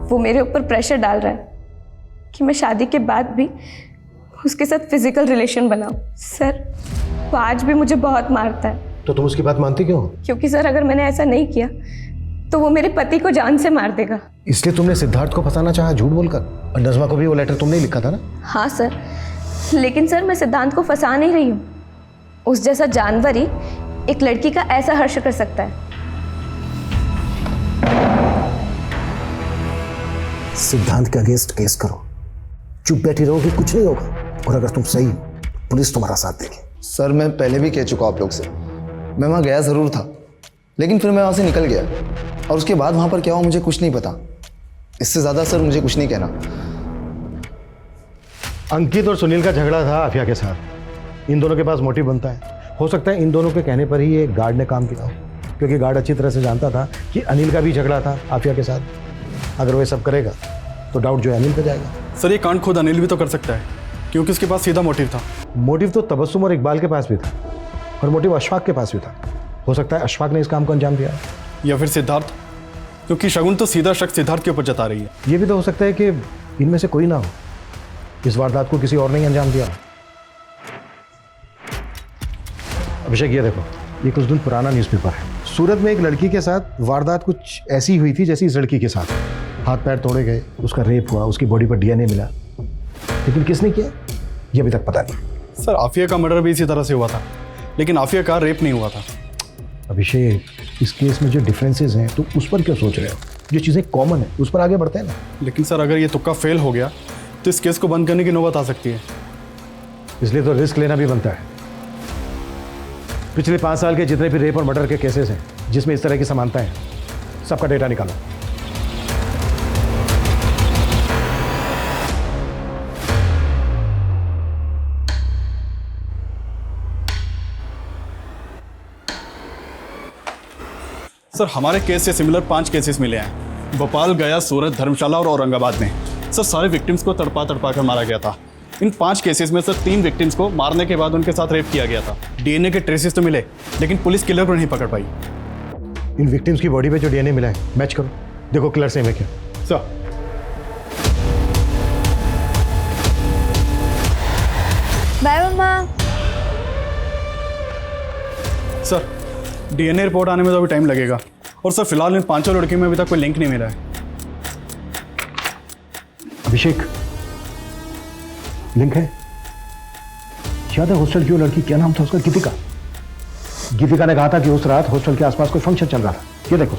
वो मेरे ऊपर प्रेशर डाल रहा है कि मैं शादी के बाद भी उसके साथ फिजिकल रिलेशन बनाऊं। सर वो आज भी मुझे बहुत मारता है। तो तुम उसकी बात मानती क्यों? क्योंकि सर अगर मैंने ऐसा नहीं किया तो वो मेरे पति को जान से मार देगा। इसलिए तुमने सिद्धार्थ को फंसाना चाहा झूठ बोलकर, और नज़मा को भी वो लेटर तुमने ही लिखा था ना? हाँ सर, लेकिन सर मैं सिद्धांत को फंसा नहीं रही हूँ। उस जैसा जानवर ही एक लड़की का ऐसा हर्ष कर सकता है। सिद्धांत के अगेंस्ट केस करो, चुप बैठी रहोगी कुछ नहीं होगा, और अगर तुम सही पुलिस तुम्हारा साथ देगी। सर मैं पहले भी कह चुका हूं आप लोग से, मैं वहाँ गया ज़रूर था, लेकिन फिर मैं वहाँ से निकल गया और उसके बाद वहाँ पर क्या हुआ मुझे कुछ नहीं पता। इससे ज़्यादा सर मुझे कुछ नहीं कहना। अंकित और सुनील का झगड़ा था आफिया के साथ। इन दोनों के पास मोटिव बनता है। हो सकता है इन दोनों के कहने पर ही ये गार्ड ने काम किया हो, क्योंकि गार्ड अच्छी तरह से जानता था कि अनिल का भी झगड़ा था आफिया के साथ। अगर वो सब करेगा तो डाउट जो है अनिल पे जाएगा। सर ये कांड खुद अनिल भी तो कर सकता है, क्योंकि उसके पास सीधा मोटिव था। मोटिव तो तबस्सुम और इकबाल के पास भी था, और मोटिव अशफाक के पास भी था। हो सकता है अशफाक ने इस काम को अंजाम दिया, या फिर सिद्धार्थ, क्योंकि शगुन तो सीधा शक सिद्धार्थ के ऊपर जता रही है। ये भी तो हो सकता है कि इनमें से कोई ना हो, इस वारदात को किसी और ने अंजाम दिया। अभिषेक ये देखो, ये कुछ दिन पुराना न्यूज़पेपर है। सूरत में एक लड़की के साथ वारदात कुछ ऐसी हुई थी जैसी इस लड़की के साथ। हाथ पैर तोड़े गए, उसका रेप हुआ, उसकी बॉडी पर डीएनए मिला, लेकिन किसने किया ये अभी तक पता नहीं। सर आफिया का मर्डर भी इसी तरह से हुआ था, लेकिन आफिया का रेप नहीं हुआ था। अभिषेक, इस केस में जो डिफरेंसेस हैं तो उस पर क्यों सोच रहे हो? जो चीज़ें कॉमन है उस पर आगे बढ़ते हैं ना। लेकिन सर अगर ये तुक्का फेल हो गया तो इस केस को बंद करने की नौबत आ सकती है। इसलिए तो रिस्क लेना भी बनता है। पिछले 5 साल के जितने भी रेप और मर्डर के केसेस हैं जिसमें इस तरह की समानता है, सबका डेटा निकालो। सर हमारे केस से सिमिलर 5 केसेस मिले हैं, भोपाल, गया, सूरत, धर्मशाला और औरंगाबाद में। सर सारे विक्टिम्स को तड़पा कर मारा गया था। इन 5 केसेस में सर 3 विक्टिम्स को मारने के बाद उनके साथ रेप किया गया था। डीएनए के ट्रेसेस तो मिले, लेकिन पुलिस किलर को नहीं पकड़ पाई। इन विक्टिम्स की बॉडी पे जो डीएनए मिला है मैच करो, देखो किलर सेम है क्या। सर बाय मम्मा। सर डीएनए रिपोर्ट आने में तो अभी टाइम लगेगा, और सर फिलहाल इन 5 लड़कियों में अभी तक कोई लिंक नहीं मिला है। अभिषेक, लिंक है? याद है हॉस्टल की वो लड़की, क्या नाम था उसका? गीतिका। गीतिका ने कहा था कि उस रात हॉस्टल के आसपास कोई फंक्शन चल रहा था। ये देखो,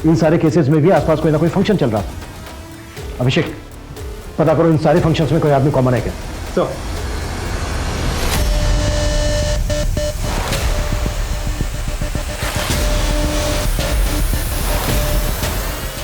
इन सारे केसेस में भी आसपास कोई ना कोई फंक्शन चल रहा था। अभिषेक, पता करो इन सारे फंक्शंस में कोई आदमी कॉमन है क्या। सर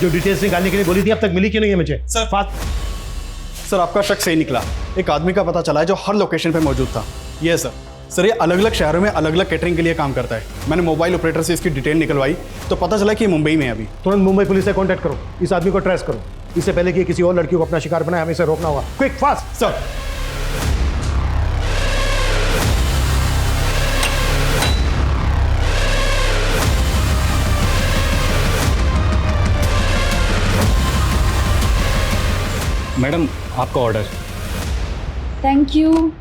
जो डिटेल्स निकालने के लिए बोली थी अब तक मिली क्यों नहीं है मुझे? सर आपका शक सही निकला। एक आदमी का पता चला है जो हर लोकेशन पे मौजूद था। ये सर ये अलग अलग शहरों में अलग अलग कैटरिंग के लिए काम करता है। मैंने मोबाइल ऑपरेटर से इसकी डिटेल निकलवाई तो पता चला कि ये मुंबई में है अभी। तुरंत मुंबई पुलिस से कांटेक्ट करो, इस आदमी को ट्रेस करो। इससे पहले कि किसी और लड़की को अपना शिकार बनाए, हमें इसे रोकना होगा। Quick, fast. सर मैडम आपका order. Thank you.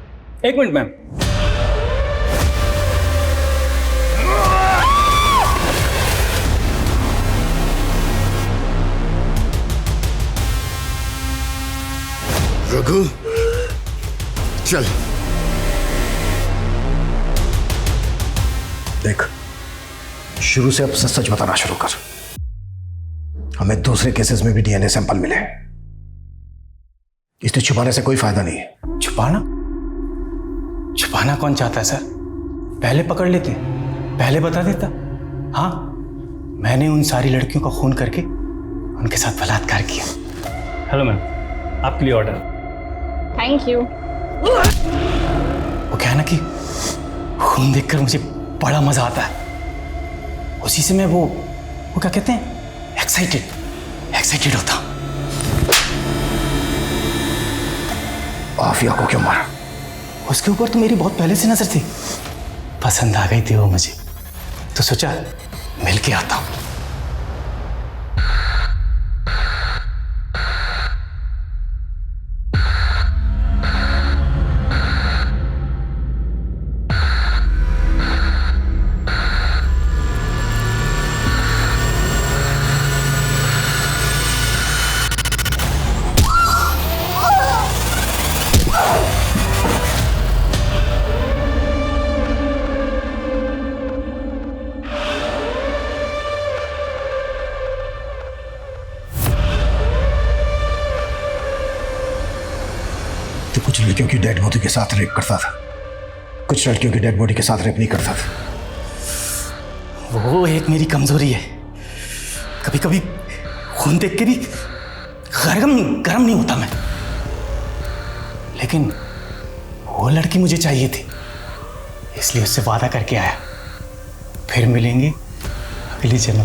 1 minute ma'am. Raghu चल। देख, शुरू से अब सच बताना शुरू कर। हमें दूसरे केसेस में भी डीएनए सैंपल मिले, इसलिए छुपाने से कोई फायदा नहीं है। छुपाना? छुपाना कौन चाहता है सर? पहले पकड़ लेते, पहले बता देता। हाँ, मैंने उन सारी लड़कियों का खून करके उनके साथ बलात्कार किया। हेलो मैम, आपके लिए ऑर्डर। Thank you. वो क्या है ना कि खून देखकर मुझे बड़ा मजा आता है। उसी से मैं वो क्या कहते हैं, एक्साइटेड होता। आफिया को क्यों मारा? उसके ऊपर तो मेरी बहुत पहले से नजर थी, पसंद आ गई थी वो मुझे, तो सोचा मिल के आता हूं। तो कुछ लड़कियों की डेड बॉडी के साथ रेप करता था, कुछ लड़कियों की डेड बॉडी के साथ रेप नहीं करता था। वो एक मेरी कमजोरी है। कभी कभी खून देख के भी गरम नहीं होता मैं। लेकिन वो लड़की मुझे चाहिए थी, इसलिए उससे वादा करके आया, फिर मिलेंगे अगले जन्म।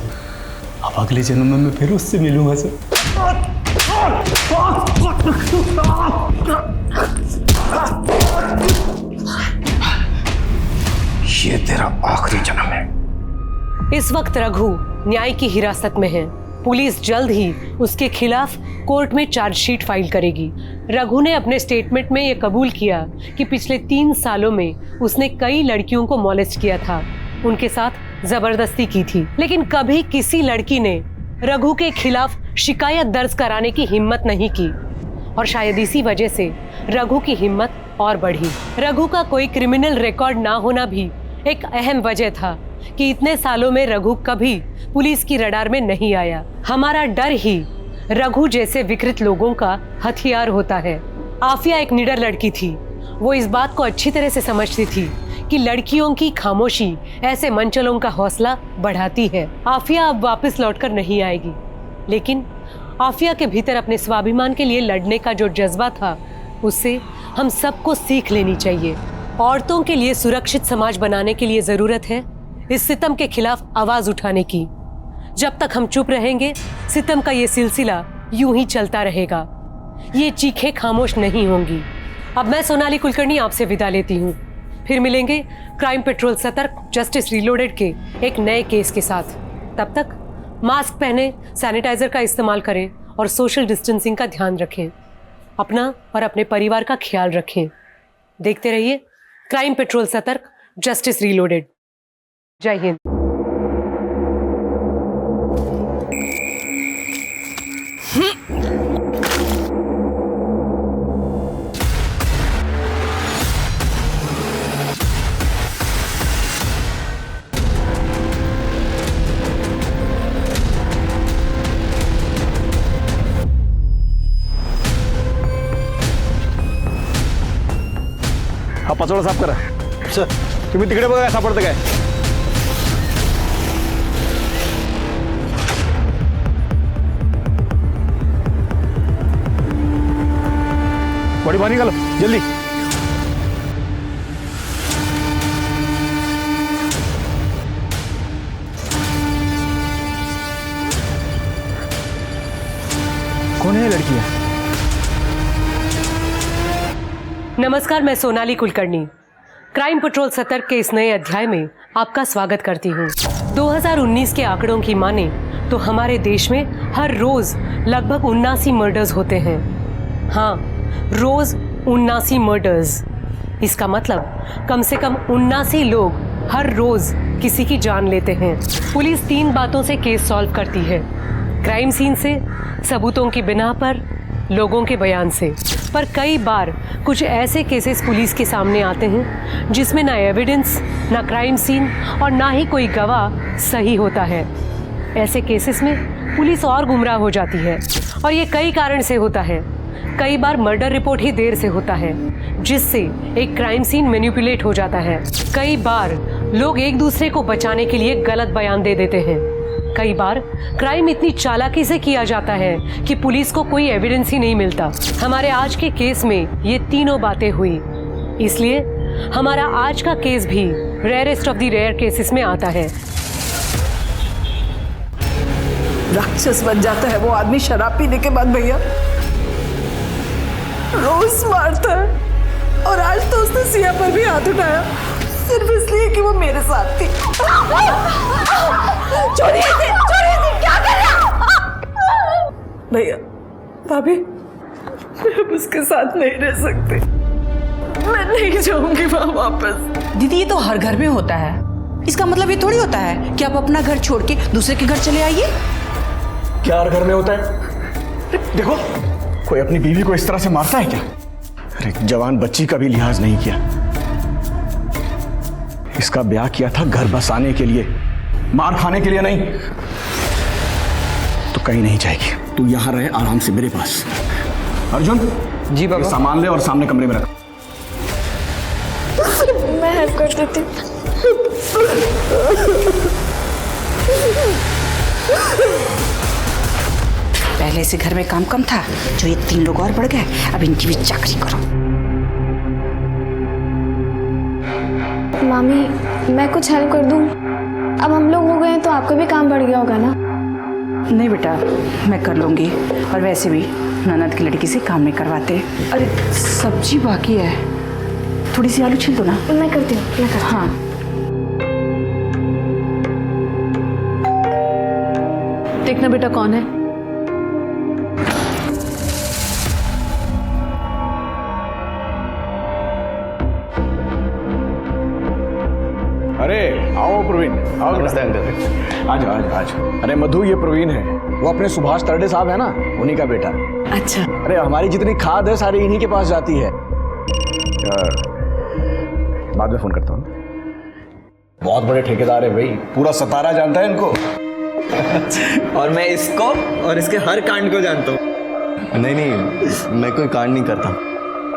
अब अगले जन्म में मैं फिर उससे मिलूंगा सर। ये तेरा आखिरी जन्म है। इस वक्त रघु न्याय की हिरासत में है। पुलिस जल्द ही उसके खिलाफ कोर्ट में चार्जशीट फाइल करेगी। रघु ने अपने स्टेटमेंट में यह कबूल किया कि पिछले 3 सालों में उसने कई लड़कियों को मॉलेस्ट किया था। उनके साथ जबरदस्ती की थी, लेकिन कभी किसी लड़की ने रघु के खिलाफ शिकायत दर्ज कराने की हिम्मत नहीं की और शायद इसी वजह से रघु की हिम्मत और बढ़ी। रघु का कोई क्रिमिनल रिकॉर्ड ना होना भी एक अहम वजह था कि इतने सालों में रघु कभी पुलिस की रडार में नहीं आया। हमारा डर ही रघु जैसे विकृत लोगों का हथियार होता है। आफिया एक निडर लड़की थी। वो इस बात को अच्छी तरह से समझती थी कि लड़कियों की खामोशी ऐसे मंचलों का हौसला बढ़ाती है। आफिया अब वापस लौटकर नहीं आएगी, लेकिन आफिया के भीतर अपने स्वाभिमान के लिए लड़ने का जो जज्बा था, उससे हम सबको सीख लेनी चाहिए। औरतों के लिए सुरक्षित समाज बनाने के लिए जरूरत है इस सितम के खिलाफ आवाज उठाने की। जब तक हम चुप रहेंगे, सितम का ये सिलसिला यूं ही चलता रहेगा। ये चीखें खामोश नहीं होंगी। अब मैं सोनाली कुलकर्णी आपसे विदा लेती हूँ। फिर मिलेंगे क्राइम पेट्रोल सतर्क जस्टिस रीलोडेड के एक नए केस के साथ। तब तक मास्क पहने, सैनिटाइजर का इस्तेमाल करें और सोशल डिस्टेंसिंग का ध्यान रखें। अपना और अपने परिवार का ख्याल रखें। देखते रहिए क्राइम पेट्रोल सतर्क जस्टिस रीलोडेड। जय हिंद। हा पाचोळा साफ करा सर. तुम्ही तिकडे बघा काय सापडतं काय. बड़ी बाहर निकालो जल्दी. कौन है लड़की? नमस्कार, मैं सोनाली कुलकर्णी क्राइम पेट्रोल सतर्क के इस नए अध्याय में आपका स्वागत करती हूँ। 2019 के आंकड़ों की माने तो हमारे देश में हर रोज लगभग 79 मर्डर्स होते हैं। हाँ, रोज 79 मर्डर्स। इसका मतलब कम से कम 79 लोग हर रोज किसी की जान लेते हैं। पुलिस 3 बातों से केस सॉल्व करती है: क्राइम सीन से, सबूतों की बिना पर, लोगों के बयान से। पर कई बार कुछ ऐसे केसेस पुलिस के सामने आते हैं जिसमें ना एविडेंस, ना क्राइम सीन और ना ही कोई गवाह सही होता है। ऐसे केसेस में पुलिस और गुमराह हो जाती है और ये कई कारण से होता है। कई बार मर्डर रिपोर्ट ही देर से होता है, जिससे एक क्राइम सीन मैनिपुलेट हो जाता है। कई बार लोग एक दूसरे को बचाने के लिए गलत बयान दे देते हैं। कई बार क्राइम इतनी चालाकी से किया जाता है कि पुलिस को कोई एविडेंस ही नहीं मिलता। हमारे आज के केस में ये तीनों बातें हुई, इसलिए हमारा आज का केस भी rarest of the rare cases में आता है। राक्षस बन जाता है वो आदमी शराब पीने के बाद भैया। रोज मारता है और आज तो उसने सिया पर भी हाथ उठाया सिर्फ इसलिए कि वो मेरे साथ थी। छोड़िए इसे, क्या कर रहे हो? भैया, भाभी, मैं अब उसके साथ नहीं रह सकती। मैं नहीं जाऊंगी वहां वापस। दीदी, ये तो हर घर में होता है। इसका मतलब ये थोड़ी होता है कि आप अपना घर छोड़ के दूसरे के घर चले आइए। क्या हर घर में होता है? देखो, कोई अपनी बीवी को इस तरह से मारता है क्या? अरे जवान बच्ची का भी लिहाज नहीं किया। इसका ब्याह किया था घर बसाने के लिए, मार खाने के लिए नहीं। तो कहीं नहीं जाएगी, तू यहां रहे आराम से मेरे पास। अर्जुन जी बाबा, सामान ले और सामने कमरे में रख। मैं हेल्प कर देती। पहले से घर में काम कम था, जो ये 3 लोग और बढ़ गए, अब इनकी भी चाकरी करो। मामी, मैं कुछ हेल्प कर दूं? अब हम लोग हो गए हैं तो आपका भी काम बढ़ गया होगा ना? नहीं बेटा, मैं कर लूंगी। और वैसे भी ननद की लड़की से काम नहीं करवाते। अरे सब्जी बाकी है, थोड़ी सी आलू छील दो ना। मैं करती हूँ, मैं करती हूँ। हाँ, देखना बेटा कौन है। अरे आओ प्रवीण, आओ। नमस्ते अंकल। आज आज आज। अरे मधु, ये प्रवीण है, वो अपने सुभाष तरडे साहब है ना, उन्हीं का बेटा। अच्छा। अरे हमारी जितनी खाद है सारी इन्हीं के पास जाती है। बाद में फोन करता हूँ। बहुत बड़े ठेकेदार है भाई, पूरा सतारा जानता है इनको। और मैं इसको और इसके हर कांड को जानता हूँ। नहीं नहीं, मैं कोई कांड नहीं करता।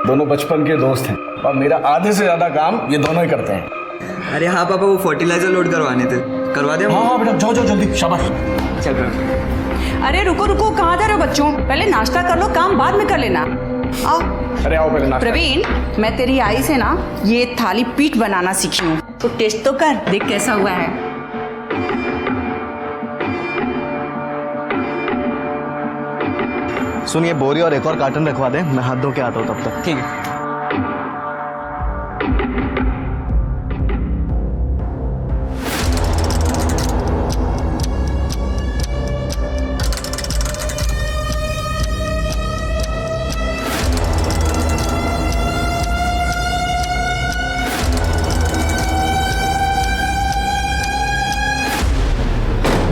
दोनों बचपन के दोस्त हैं और मेरा आधे से ज्यादा काम ये दोनों ही करते हैं। अरे हाँ पापा, वो फर्टिलाइजर लोड करवाने थे, करवा दे। हाँ हाँ बेटा, जाओ जाओ जल्दी, शाबाश। चल रहा। अरे रुको रुको, कहाँ जा रहे हो बच्चों? पहले नाश्ता कर लो, काम बाद में कर लेना। आओ। अरे आओ पहले नाश्ता। प्रवीण, मैं तेरी आई से ना ये थाली पीठ बनाना सीखी हूँ, तो टेस्ट तो कर, देख कैसा हुआ है। सुनिए, बोरी और एक और कार्टन रखवा दे, मैं हाथ धो के आता हूँ तब तक। ठीक है।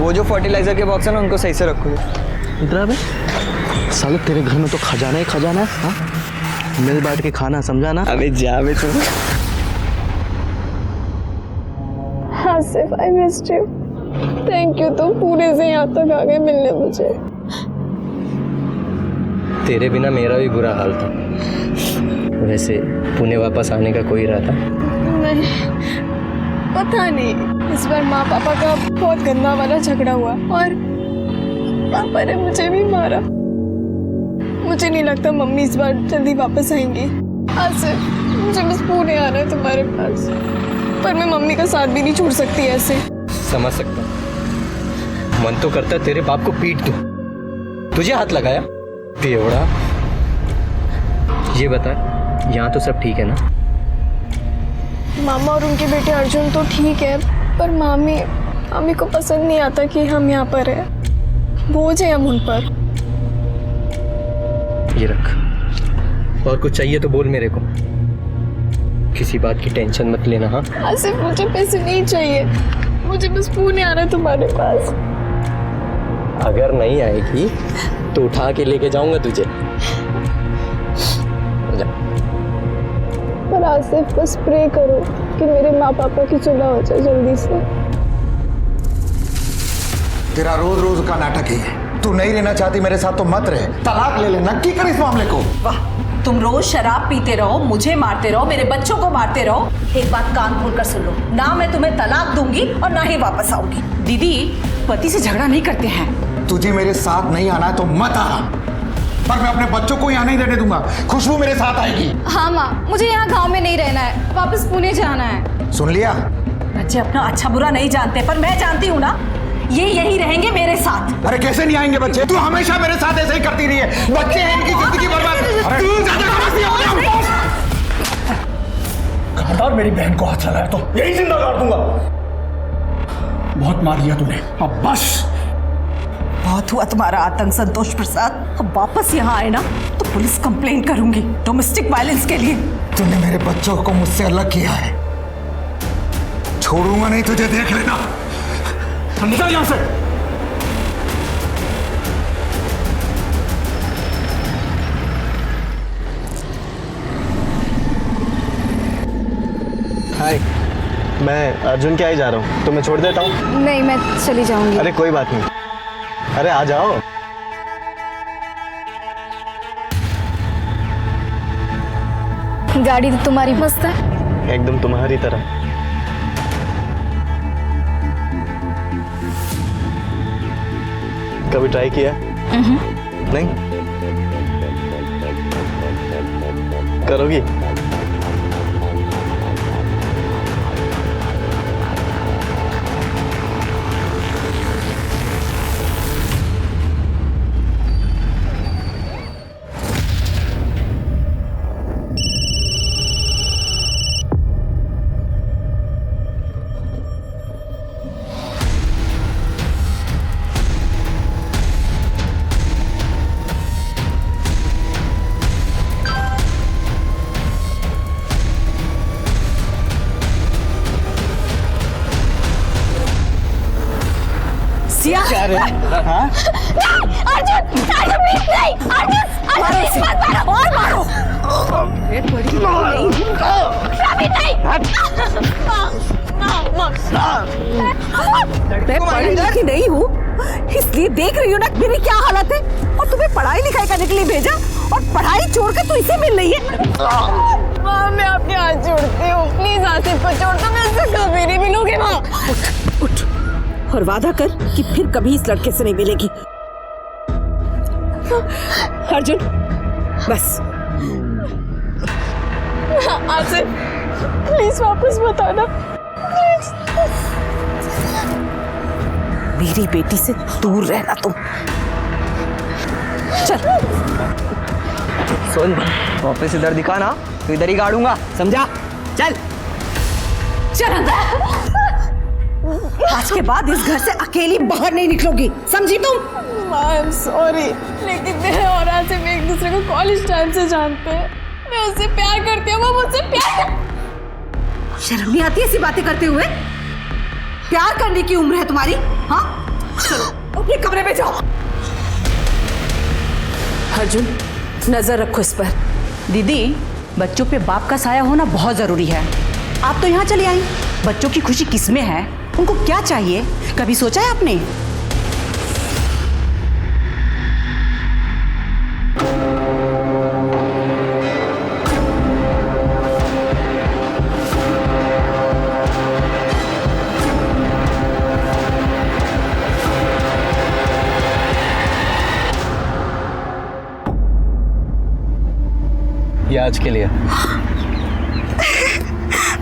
वो जो फर्टिलाइजर के बॉक्स है ना, उनको सही से रखो। इधर अबे साले, तेरे घर में तो खजाना ही खजाना है। हाँ, मिल बांट के खाना, समझा ना? अबे जा बे तुम। Asif, I missed you. Thank you, तुम पूरे से यहाँ तक आ गए मिलने मुझे। तेरे बिना मेरा भी बुरा हाल था। वैसे पुणे वापस आने का कोई इरादा? नहीं, पता नहीं, इस बार माँ पापा का बहुत गंदा वाला झगड़ा हुआ और पापा ने मुझे भी मारा। मुझे नहीं लगता मम्मी इस बार जल्दी वापस आएंगी। आसिफ, मुझे बस पुणे आना है तुम्हारे पास, पर मैं मम्मी का साथ भी नहीं छोड़ सकती ऐसे। समझ सकता हूँ, मन तो करता है तेरे बाप को पीट दूं। तुझे हाथ लगाया बेवड़ा। ये बता, यहाँ तो सब ठीक है ना? मामा और उनके बेटे अर्जुन तो ठीक है, पर मामी को पसंद नहीं आता कि हम यहाँ पर हैं। बोझ है हम उन पर। ये रख, और कुछ चाहिए तो बोल मेरे को। किसी बात की टेंशन मत लेना। हाँ आसिफ, मुझे पैसे नहीं चाहिए, मुझे बस पुणे आना है तुम्हारे पास। अगर नहीं आएगी तो उठा के लेके जाऊंगा तुझे। पर आसिफ, बस प्रे करो कि मेरे माँ पापा की सुलह हो जाए जल्दी से। तेरा रोज रोज का नाटक ही है। तू नहीं रहना चाहती मेरे साथ तो मत रहे, तलाक ले लेना। की कर इस मामले को। वाह, तुम रोज शराब पीते रहो, मुझे मारते रहो, मेरे बच्चों को मारते रहो। एक बात कान खोल कर सुन लो, ना मैं तुम्हें तलाक दूंगी और ना ही वापस आऊंगी। दीदी, पति से झगड़ा नहीं करते हैं। तुझे मेरे साथ नहीं आना है तो मत आ, पर मैं अपने बच्चों को यहाँ नहीं रहने दूंगा। खुशबू मेरे साथ आएगी। हाँ माँ, मुझे यहाँ गांव में नहीं रहना है, वापस पुणे जाना है। सुन लिया? बच्चे अपना अच्छा बुरा नहीं जानते, पर मैं जानती हूँ ना, ये यही रहेंगे मेरे साथ। अरे कैसे नहीं आएंगे बच्चे? तू हमेशा मेरे साथ ऐसे ही करती रही है। बच्चे हैं, इनकी जिंदगी बर्बाद। तू ज्यादा खबरदार मेरी बहन को हाथ लगाया तो यही जिंदा गाड़ दूंगा। बहुत मार लिया तूने, अब बस। बहुत हुआ तुम्हारा आतंक संतोष प्रसाद। अब वापस यहाँ आए ना तो पुलिस कंप्लेंट करूंगी डोमेस्टिक वायलेंस के लिए। तूने मेरे बच्चों को मुझसे अलग किया है, छोड़ूंगा नहीं तुझे, देख लेना। निकल यहाँ से। हाय, मैं अर्जुन के यहाँ ही जा रहा हूँ, तो मैं छोड़ देता हूँ। नहीं, मैं चली जाऊंगी। अरे कोई बात नहीं, अरे आ जाओ। गाड़ी तो तुम्हारी मस्त है। एकदम तुम्हारी तरह। कभी ट्राई किया? नहीं? करोगी? अरे हाँ? अर्जुन प्लीज नहीं, अर्जुन मत मारो और मारो। रवि नहीं। मैं पढ़ी लिखी नहीं हूँ, इसलिए देख रही हूँ ना मेरी क्या हालत है। और तुम्हें पढ़ाई लिखाई करने के लिए भेजा और पढ़ाई छोड़ के तू इसे मिल रही है। माँ मैं अपने हाथ जोड़ती हूँ, प्लीज आसिफ को छोड़ दो, मैं इससे कभी नहीं मिलूंगी माँ। उठ और वादा कर कि फिर कभी इस लड़के से नहीं मिलेगी। अर्जुन बस। आसिफ प्लीज वापस बताना, प्लीज। मेरी बेटी से दूर रहना तुम। चल सुन, वापस इधर दिखा ना तो इधर ही गाड़ूंगा, समझा? चल चल अंदर। आज के बाद इस घर से अकेली बाहर नहीं निकलोगी, समझी तुम? आई एम सॉरी, लेकिन मैं और आसिफ एक दूसरे को कॉलेज टाइम से जानते हैं। मैं उससे प्यार करती हूँ, वो मुझसे प्यार शर्म नहीं आती ऐसी बातें करते हुए? प्यार करने की उम्र है तुम्हारी? हाँ चलो अपने कमरे में जाओ। अर्जुन नजर रखो इस पर। दीदी, बच्चों पे बाप का साया होना बहुत जरूरी है। आप तो यहाँ चली आई, बच्चों की खुशी किसमें है, उनको क्या चाहिए, कभी सोचा है आपने? ये आज के लिए।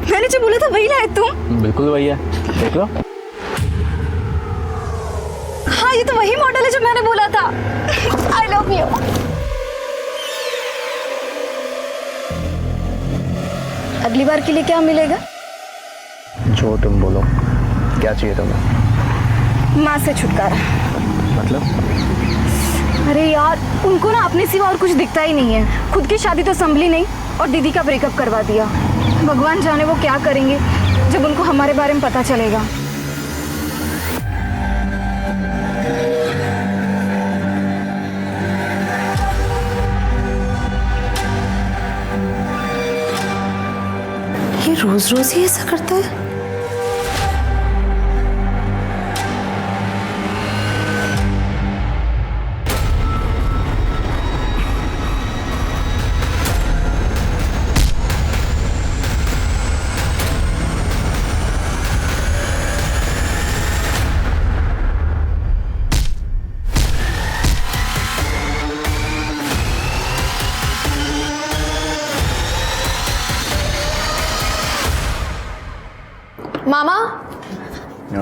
मैंने जो बोला था वही लाए तुम? बिल्कुल वही है, देख लो। हाँ ये तो वही मॉडल है जो मैंने बोला था। आई लव यू। अगली बार के लिए क्या मिलेगा? जो तुम बोलो। क्या चाहिए तुम्हें? माँ से छुटकारा। मतलब? अरे यार उनको ना अपने सिवा और कुछ दिखता ही नहीं है। खुद की शादी तो संभली नहीं और दीदी का ब्रेकअप करवा दिया। भगवान जाने वो क्या करेंगे जब उनको हमारे बारे में पता चलेगा। ये रोज रोज ही ऐसा करता है। मामा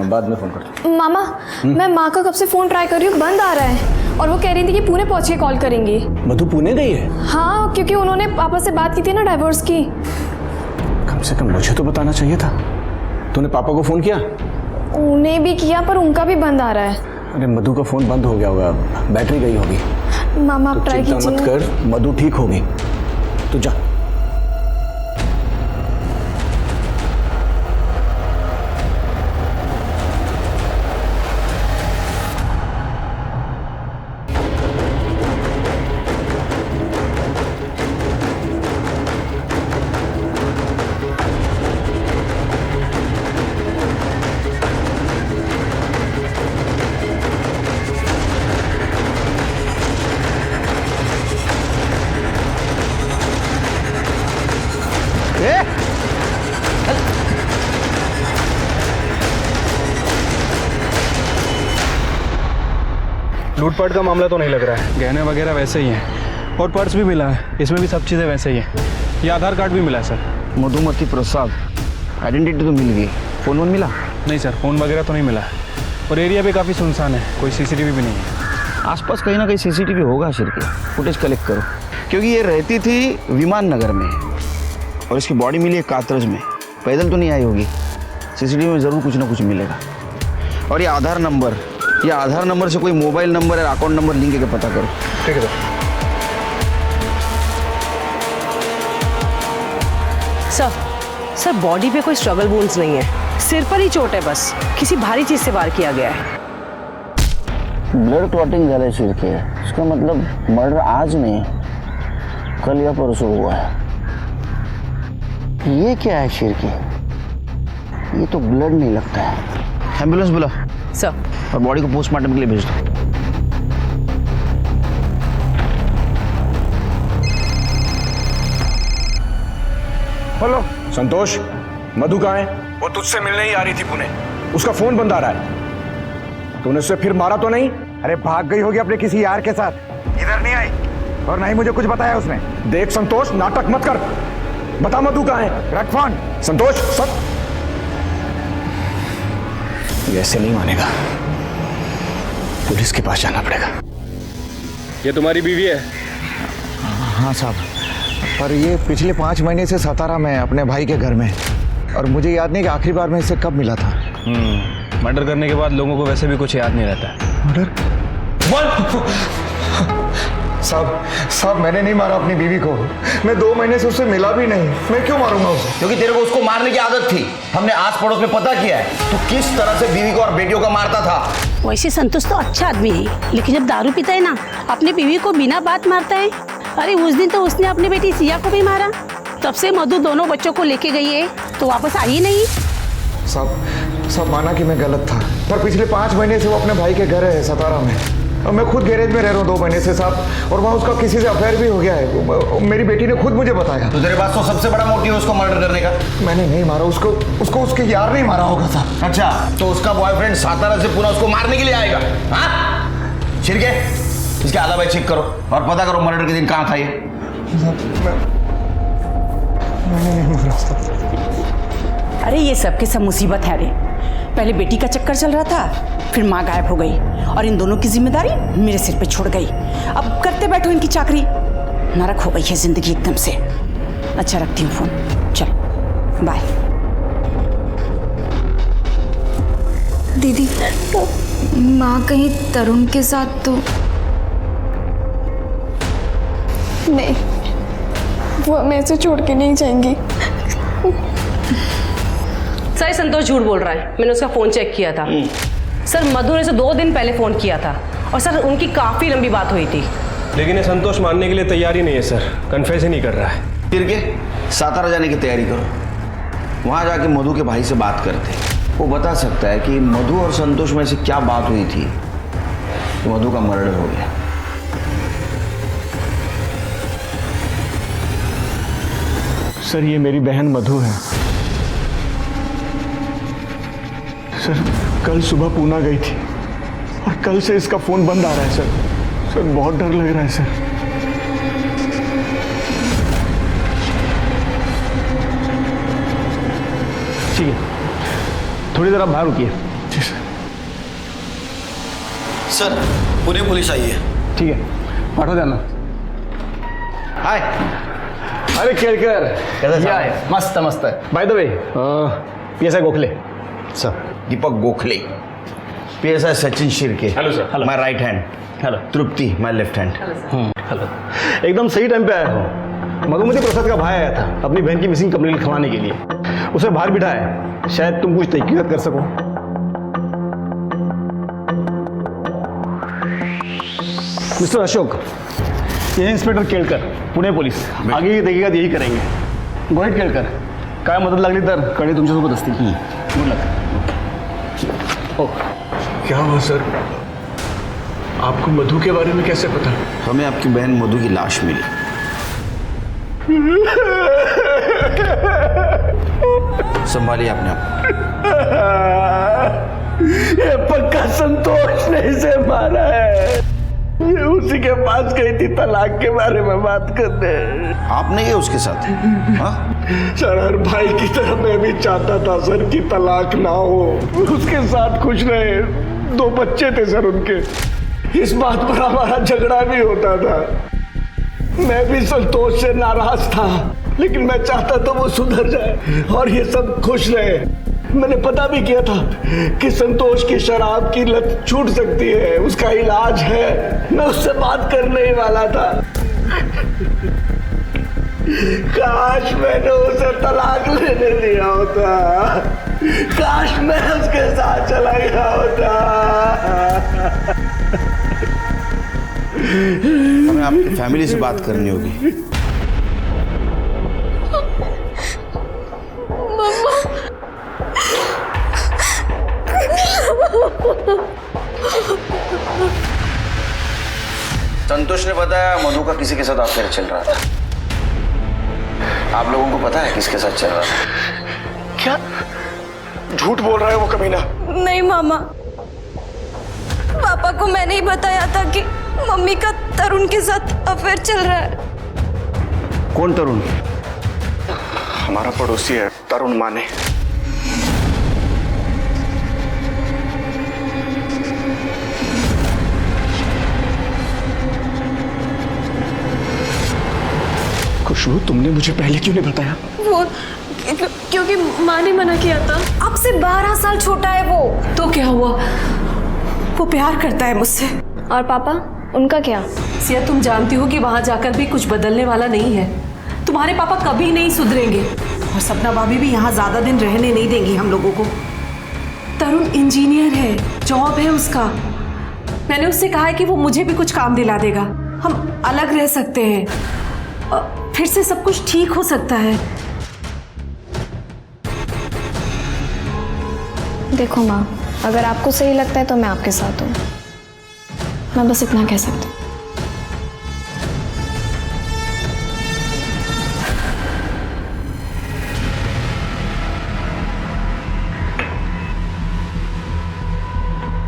बाद में फोन कर। मामा मैं माँ का कब से फोन ट्राई कर रही हूँ, बंद आ रहा है। और वो कह रही थी कि पुणे पहुँच के कॉल करेंगी। मधु पुणे गई है? हाँ क्योंकि उन्होंने पापा से बात की थी ना डाइवोर्स की। कम से कम मुझे तो बताना चाहिए था। तूने पापा को फोन किया? उन्हें भी किया पर उनका भी बंद आ रहा है। अरे मधु का फोन बंद हो गया होगा, बैटरी गई होगी। मामा आप ट्राई कीजिए। मत कर, मधु ठीक होगी। तू जा। लूटपाट का मामला तो नहीं लग रहा है, गहने वगैरह वैसे ही हैं और पर्स भी मिला है, इसमें भी सब चीज़ें वैसे ही हैं। ये आधार कार्ड भी मिला है सर। मधुमती प्रसाद, आइडेंटिटी तो मिल गई, फ़ोन वोन मिला? नहीं सर, फ़ोन वगैरह तो नहीं मिला है और एरिया भी काफ़ी सुनसान है, कोई सीसीटीवी भी नहीं है। आसपास कहीं ना कहीं सीसीटीवी होगा शिरके, फुटेज कलेक्ट करो। क्योंकि ये रहती थी विमान नगर में और इसकी बॉडी मिली है कातरज में, पैदल तो नहीं आई होगी। सीसीटीवी में ज़रूर कुछ ना कुछ मिलेगा। और ये आधार नंबर से कोई मोबाइल नंबर या अकाउंट नंबर लिंक करके पता करो। ठीक है सर। सर बॉडी पे कोई स्ट्रगल वुंड्स नहीं है, सिर पर ही चोट है बस, किसी भारी चीज से वार किया गया है। ब्लड क्लॉटिंग झाले शिरके, इसका मतलब मर्डर आज नहीं, कल या परसों हुआ है। ये क्या है शिरके? ये तो ब्लड नहीं लगता है। एम्बुलेंस बुला सर, और बॉडी को पोस्टमार्टम के लिए भेज दो। हेलो संतोष, मधु कहाँ है? वो तुझसे मिलने ही आ रही थी पुणे, उसका फोन बंद आ रहा है। तूने उससे फिर मारा तो नहीं? अरे भाग गई होगी अपने किसी यार के साथ, इधर नहीं आई और नहीं मुझे कुछ बताया उसने। देख संतोष, नाटक मत कर, बता मधु कहाँ है? रख फोन। संतोष सब ये ऐसे नहीं मानेगा, पुलिस के पास जाना पड़ेगा। ये तुम्हारी बीवी है? हाँ साहब, पर ये पिछले 5 महीने से सतारा में अपने भाई के घर में, और मुझे याद नहीं कि आखिरी बार मैं इससे कब मिला था। मर्डर करने के बाद लोगों को वैसे भी कुछ याद नहीं रहता। मर्डर? साहब मैंने नहीं मारा अपनी बीवी को, मैं 2 महीने से उससे मिला भी नहीं, मैं क्यों मारूंगा उसे? क्योंकि तेरे को उसको मारने की आदत थी। हमने आस पड़ोस में पता किया है तो किस तरह से बीवी को और बेटियों को मारता था। वैसे संतोष तो अच्छा आदमी है, लेकिन जब दारू पीता है ना, अपनी बीवी को बिना बात मारता है। अरे उस दिन तो उसने अपनी बेटी सिया को भी मारा, तब से मधु दोनों बच्चों को लेके गई है तो वापस आई नहीं। साहब माना कि मैं गलत था, पर पिछले 5 महीने से वो अपने भाई के घर है सतारा में, और मैं खुद गैरेज में रह रहा हूँ 2 महीने से साहब, और वहाँ उसका किसी से अफेयर भी हो गया है। मेरी बेटी ने खुद मुझे बताया। तो तेरे पास तो सबसे बड़ा मोटिव है उसको मर्डर करने का। मैंने नहीं मारा उसको उसके यार नहीं मारा होगा साहब। अच्छा, तो उसका बॉयफ्रेंड सातारा से पुनः उसको मारने के लिए आएगा? हाँ शिरके, इसके आला भाई चेक करो और पता करो मर्डर के दिन कहाँ था ये। मैंने नहीं मारा। अरे ये सब के सब मुसीबत है रे। पहले बेटी का चक्कर चल रहा था, फिर माँ गायब हो गई, और इन दोनों की जिम्मेदारी मेरे सिर पे छोड़ गई। अब करते बैठो इनकी चाकरी, नरक हो गई है जिंदगी एकदम से। अच्छा रखती हूँ फोन, चल बाय। दीदी, माँ कहीं तरुण के साथ तो नहीं, वो हमें ऐसे छोड़ के नहीं जाएंगी। सर संतोष झूठ बोल रहा है, मैंने उसका फ़ोन चेक किया था। सर मधु ने 2 दिन पहले फ़ोन किया था और सर उनकी काफ़ी लंबी बात हुई थी। लेकिन ये संतोष मानने के लिए तैयार ही नहीं है सर, कन्फेस ही नहीं कर रहा है। फिर के सातारा जाने की तैयारी करो, वहाँ जाके मधु के भाई से बात करते, वो बता सकता है कि मधु और संतोष में से क्या बात हुई थी कि मधु का मर्डर हो गया। सर ये मेरी बहन मधु है सर, कल सुबह पूना गई थी और कल से इसका फोन बंद आ रहा है सर बहुत डर लग रहा है सर। ठीक है, थोड़ी देर आप बाहर रुकिए। सर पुणे पुलिस आई है। ठीक है, पाठो देना। हाय। अरे केळकर, कैसा आए? मस्त मस्त है। By the way, PSI Gokhale sir. Deepak Gokhale, PSI Sachin Shirke. Hello sir. Hello. My right hand. Hello. Tripti my left hand. Hello. एकदम सही टाइम पे आया हो। मधुमती प्रसाद का भाई आया था अपनी बहन की मिसिंग कंप्लेंट लिखवाने के लिए, उसे बाहर बिठाया, शायद तुम कुछ तहकीकात कर सको। मिस्टर अशोक, ये इंस्पेक्टर केळकर, पुणे पोलीस, आगे की तहकीकात यही करेंगे। गोहित केळकर, काय मदत लागली तर कळे तुमच्यासोबत असतील। Good luck. क्या हुआ सर? आपको मधु के बारे में कैसे पता? हमें आपकी बहन मधु की लाश मिली। संभालिए अपने आप। ये पक्का संतोष ने इसे मारा है। ये उसी के पास गई थी तलाक के बारे में बात करने। आप नहीं है उसके साथ? सर हर भाई की तरह मैं भी चाहता था सर कि तलाक ना हो, उसके साथ खुश रहे, 2 बच्चे थे सर उनके। इस बात पर हमारा झगड़ा भी होता था। मैं भी संतोष से नाराज था, लेकिन मैं चाहता था वो सुधर जाए और ये सब खुश रहे। मैंने पता भी किया था कि संतोष की शराब की लत छूट सकती है, उसका इलाज है। मैं उससे बात करने ही वाला था। काश मैंने उसे तलाक लेने दिया होता, काश मैं उसके साथ चला गया होता। हमें आपकी फैमिली से बात करनी होगी। संतोष ने बताया मधु का किसी के साथ अफेयर चल रहा था। आप लोगों को पता है किसके साथ चल रहा था? क्या झूठ बोल रहा है वो कमीना? नहीं मामा, पापा को मैंने ही बताया था कि मम्मी का तरुण के साथ अफेयर चल रहा है। कौन तरुण? हमारा पड़ोसी है तरुण माने। खुशबू, तुमने मुझे पहले क्यों नहीं बताया? वो क्योंकि माँ ने मना किया था। आपसे 12 साल छोटा है वो। तो क्या हुआ? वो प्यार करता है मुझसे। और पापा, उनका क्या? सिया, तुम जानती हो कि वहां जाकर भी कुछ बदलने वाला नहीं है। तुम्हारे पापा कभी नहीं सुधरेंगे और सपना भाभी भी यहाँ ज्यादा दिन रहने नहीं देंगी हम लोगों को। तरुण इंजीनियर है, जॉब है उसका। मैंने उससे कहा है कि वो मुझे भी कुछ काम दिला देगा, हम अलग रह सकते हैं, फिर से सब कुछ ठीक हो सकता है। देखो माँ, अगर आपको सही लगता है तो मैं आपके साथ हूँ। मैं बस इतना कह सकती हूँ।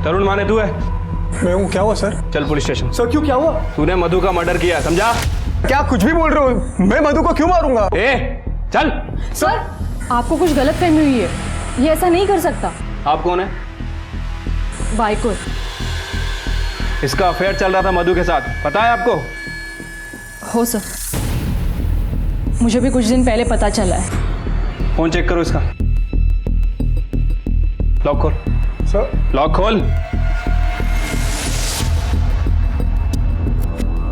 तरुण माने तू है? मैं हूँ। क्या हुआ सर? चल पुलिस स्टेशन। सर क्यों, क्या हुआ? तूने मधु का मर्डर किया, समझा? क्या कुछ भी बोल रहे हो? मैं मधु को क्यों मारूंगा? चल। सर, आपको कुछ गलत फहमी हुई है, ये ऐसा नहीं कर सकता। आप कौन है? बाइको। इसका अफेयर चल रहा था मधु के साथ, पता है आपको? हो सर, मुझे भी कुछ दिन पहले पता चला है। फोन चेक करो इसका। लॉक खोल। सर, लॉक खोल।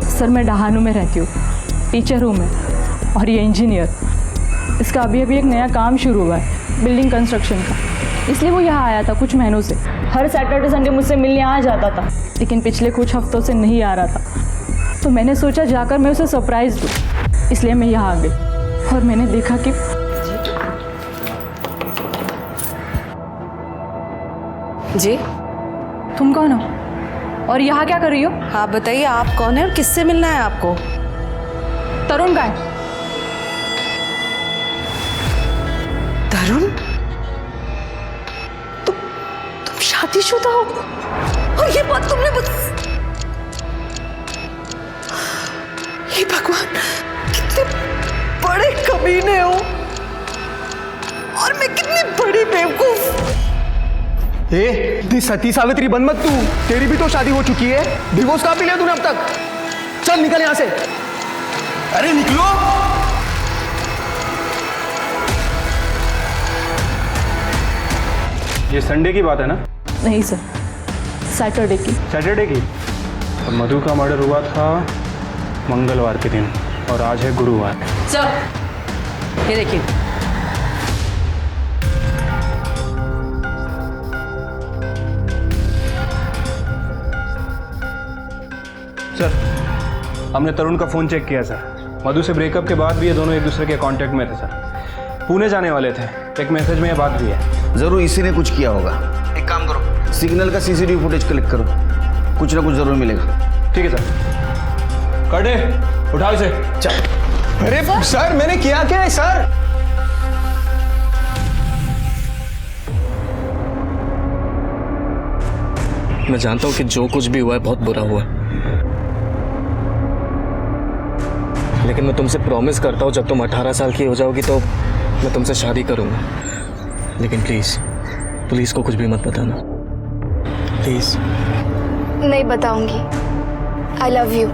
सर, मैं डहानू में रहती हूँ, टीचर हूँ मैं, और ये इंजीनियर। इसका अभी एक नया काम शुरू हुआ है, बिल्डिंग कंस्ट्रक्शन का, इसलिए वो यहाँ आया था कुछ महीनों से। हर सैटरडे संडे मुझसे मिलने आ जाता था, लेकिन पिछले कुछ हफ्तों से नहीं आ रहा था। तो मैंने सोचा जाकर मैं उसे सरप्राइज़ दूँ, इसलिए मैं यहाँ आ गई और मैंने देखा कि जी, तुम कौन हो और यहाँ क्या कर रही हो? आप बताइए, आप कौन है और किससे मिलना है आपको? तरुण का है। तरुण? तुम शादीशुदा हो और ये बात तुमने हे भगवान, कितने बड़े कमीने हो और मैं कितनी बड़ी बेवकूफ। ती सती सावित्री बन मत तू, तेरी भी तो शादी हो चुकी है। डिवोर्स कहाँ पी लिया तूने अब तक? चल निकल यहां से। अरे निकलो। ये संडे की बात है ना? नहीं सर, सैटरडे की। सैटरडे की? और मधु का मर्डर हुआ था मंगलवार के दिन और आज है गुरुवार। सर, ये देखिए, सर, हमने तरुण का फोन चेक किया सर। मधु से ब्रेकअप के बाद भी ये दोनों एक दूसरे के कांटेक्ट में थे सर। पुणे जाने वाले थे, एक मैसेज में ये बात भी है। जरूर इसी ने कुछ किया होगा। एक काम करो, सिग्नल का सीसीटीवी फुटेज कलेक्ट करो, कुछ ना कुछ जरूर मिलेगा। ठीक है सर। कर दे, उठाओ इसे। चल। अरे सर, मैंने किया क्या है सर? मैं जानता हूं कि जो कुछ भी हुआ है बहुत बुरा हुआ, लेकिन मैं तुमसे प्रॉमिस करता हूं जब तुम 18 साल की हो जाओगी तो मैं तुमसे शादी करूंगा। लेकिन प्लीज पुलिस को कुछ भी मत बताना, प्लीज। नहीं बताऊंगी। I love you.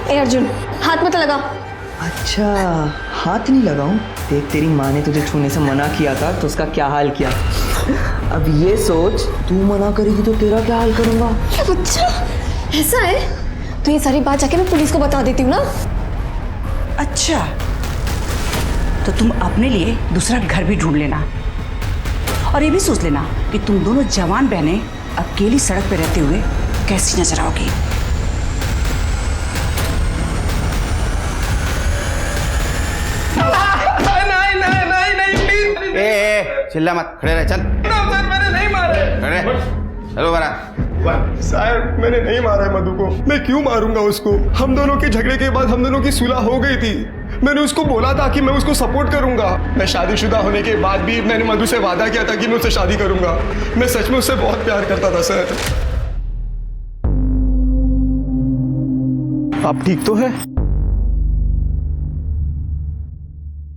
ए अर्जुन, हाथ मत लगा। अच्छा, हाथ नहीं लगाऊं? देख, तेरी माँ ने तुझे छूने से मना किया था तो उसका क्या हाल किया। अब ये सोच, तू मना करेगी तो तेरा क्या हाल करूंगा। अच्छा ऐसा है, तो ये सारी बात जाके मैं पुलिस को बता देती हूँ ना। अच्छा, तो तुम अपने लिए दूसरा घर भी ढूंढ लेना, और ये भी सोच लेना कि तुम दोनों जवान बहनें अकेली सड़क पे रहते हुए कैसी नजर आओगी। ए, चिल्ला मत, खड़े रह, चल। सर मैंने नहीं मारा है। खड़े, चलो बरा। साहब मैंने नहीं मारा है मधु को, मैं क्यों मारूंगा उसको? हम दोनों के झगड़े के बाद हम दोनों की सुलह हो गई थी। मैंने उसको बोला था कि मैं उसको सपोर्ट करूंगा। मैं शादीशुदा होने के बाद भी मैंने मधु से वादा किया था कि मैं उससे शादी करूंगा। मैं सच में उससे बहुत प्यार करता था सर। आप ठीक तो है?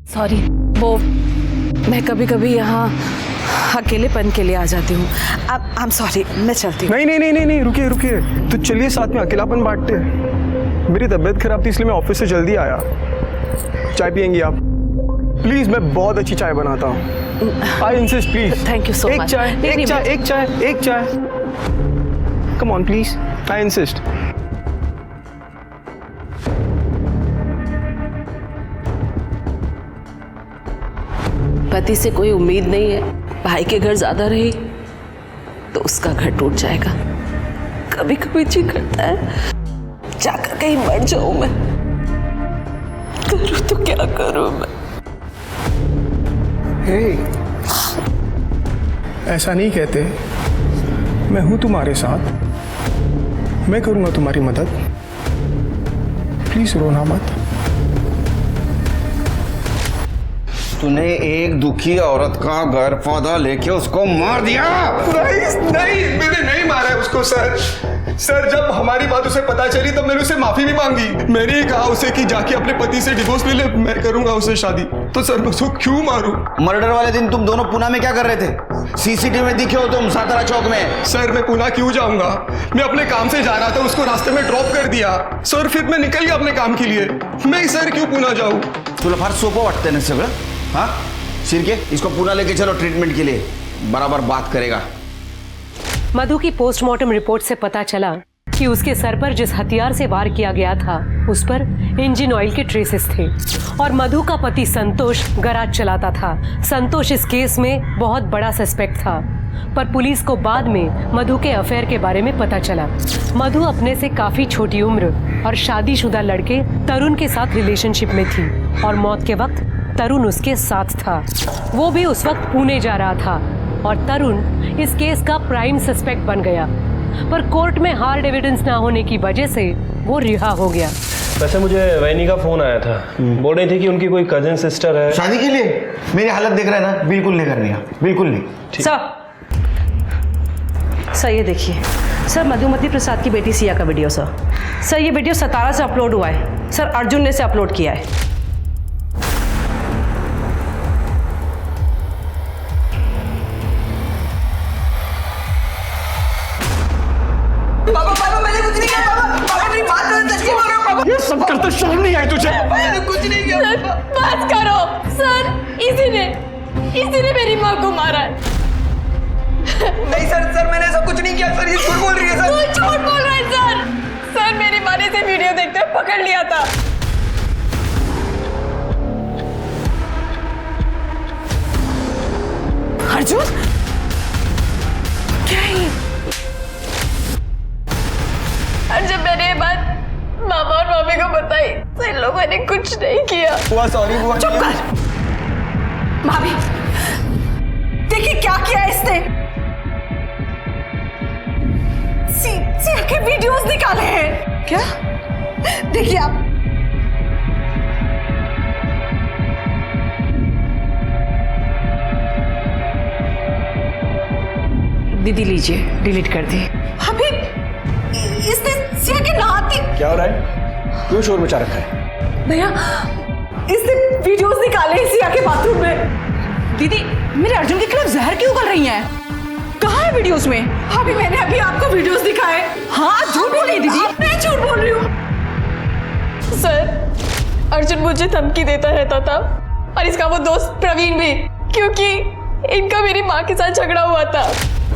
सॉरी, वो मैं कभी कभी यहाँ अकेलेपन के लिए आ जाती हूँ। आई एम सॉरी, मैं चलती हूँ। नहीं, रुकिए रुकिए, तो चलिए साथ में अकेलापन बांटते हैं। मेरी तबीयत खराब थी इसलिए मैं ऑफिस से जल्दी आया। चाय पियेंगी आप? प्लीज, मैं बहुत अच्छी चाय बनाता हूँ। I insist, please. Thank you so much. एक चाय। Come on please, I insist. पति से कोई उम्मीद नहीं है, भाई के घर ज्यादा रही तो उसका घर टूट जाएगा। कभी कभी जी करता है जाकर कहीं मर जाऊं मैं। करूं तो क्या करूं मैं? हे, ऐसा नहीं कहते। मैं हूं तुम्हारे साथ, मैं करूंगा तुम्हारी मदद। प्लीज रोना मत। तूने एक दुखी औरत का घर पौधा लेके उसको मार दिया। नहीं, मैंने नहीं मारा है उसको सर। सर, जब हमारी बात उसे पता चली तब मैंने उसे माफी भी मांगी। मैंने ही कहा उसे कि जाके अपने पति से डिवोर्स ले ले, मैं करूंगा उससे शादी। तो सर मैं उसको क्यों मारूं? मर्डर वाले दिन तुम दोनों पुणे में क्या कर रहे थे? सीसीटीवी में दिखे हो तुम सातारा चौक में। सर मैं पुणे क्यों जाऊंगा? मैं अपने काम से जा रहा था, उसको रास्ते में ड्रॉप कर दिया सर, फिर मैं निकल गया अपने काम के लिए। मैं सर क्यों पुणे जाऊं? तुला फार सोपं वाटतंय ना सगळं? हाँ शिर्के, इसको पुणे लेके चलो ट्रीटमेंट के लिए, बराबर बात करेगा। मधु की पोस्टमार्टम रिपोर्ट से पता चला कि उसके सर पर जिस हथियार से वार किया गया था उस पर इंजन ऑयल के ट्रेसेस थे और मधु का पति संतोष गैराज चलाता था। संतोष इस केस में बहुत बड़ा सस्पेक्ट था, पर पुलिस को बाद में मधु के अफेयर के बारे में पता चला। मधु अपने से काफी छोटी उम्र और शादीशुदा लड़के तरुण के साथ रिलेशनशिप में थी और मौत के वक्त तरुण उसके साथ था। वो भी उस वक्त पुणे जा रहा था और तरुण इस केस का प्राइम सस्पेक्ट बन गया, पर कोर्ट में हार्ड एविडेंस ना होने की वजह से वो रिहा हो गया। वैसे मुझे वैनी का फोन आया था, बोल रही थी कि उनकी कोई कजिन सिस्टर है शादी के लिए। मेरी हालत देख रहा है ना, बिल्कुल नहीं करनी है, बिल्कुल नहीं। सर ये देखिए सर, मधुमती प्रसाद की बेटी सिया का वीडियो सर ये वीडियो सतारा से अपलोड हुआ है सर, अर्जुन ने से अपलोड किया है। पापा मैंने कुछ नहीं किया। पापा मेरी बात करो, सच्ची बोल रहा हूं पापा। ये सब करते शर्म नहीं आई तुझे? मैंने कुछ नहीं किया। बात करो सर, इसी ने मेरी माँ को मारा है। नहीं सर मैंने ऐसा कुछ नहीं किया सर, ये झूठ बोल रही है सर। तू झूठ बोल रहा है सर मेरी माँ ने इसे वीडियो देखते हुए पकड़ लिया था। अर्जुन क्या है? और जब मैंने ये बात मामा और मामी को बताई तो इन लोगों ने कुछ नहीं किया। बुआ सॉरी बुआ। चुप कर भाभी, देखिए क्या किया इसने। सिया के वीडियोस निकाले हैं क्या? देखिए आप। दीदी लीजिए, डिलीट कर दी। अभी इसने सिया के नहाती। क्या हो रहा है? क्यों शोर मचा रखा है? भैया इसने वीडियोस निकाले सिया के बाथरूम में। दीदी मेरे अर्जुन के खिलाफ जहर क्यों उगल रही हैं? कहाँ है वीडियोस में? अभी मैंने आपको वीडियोस दिखाए। हाँ झूठ बोल रही दीदी, मैं झूठ बोल रही हूँ। सर अर्जुन मुझे धमकी देता रहता था और इसका वो दोस्त प्रवीण भी, क्योंकि इनका मेरी माँ के साथ झगड़ा हुआ था।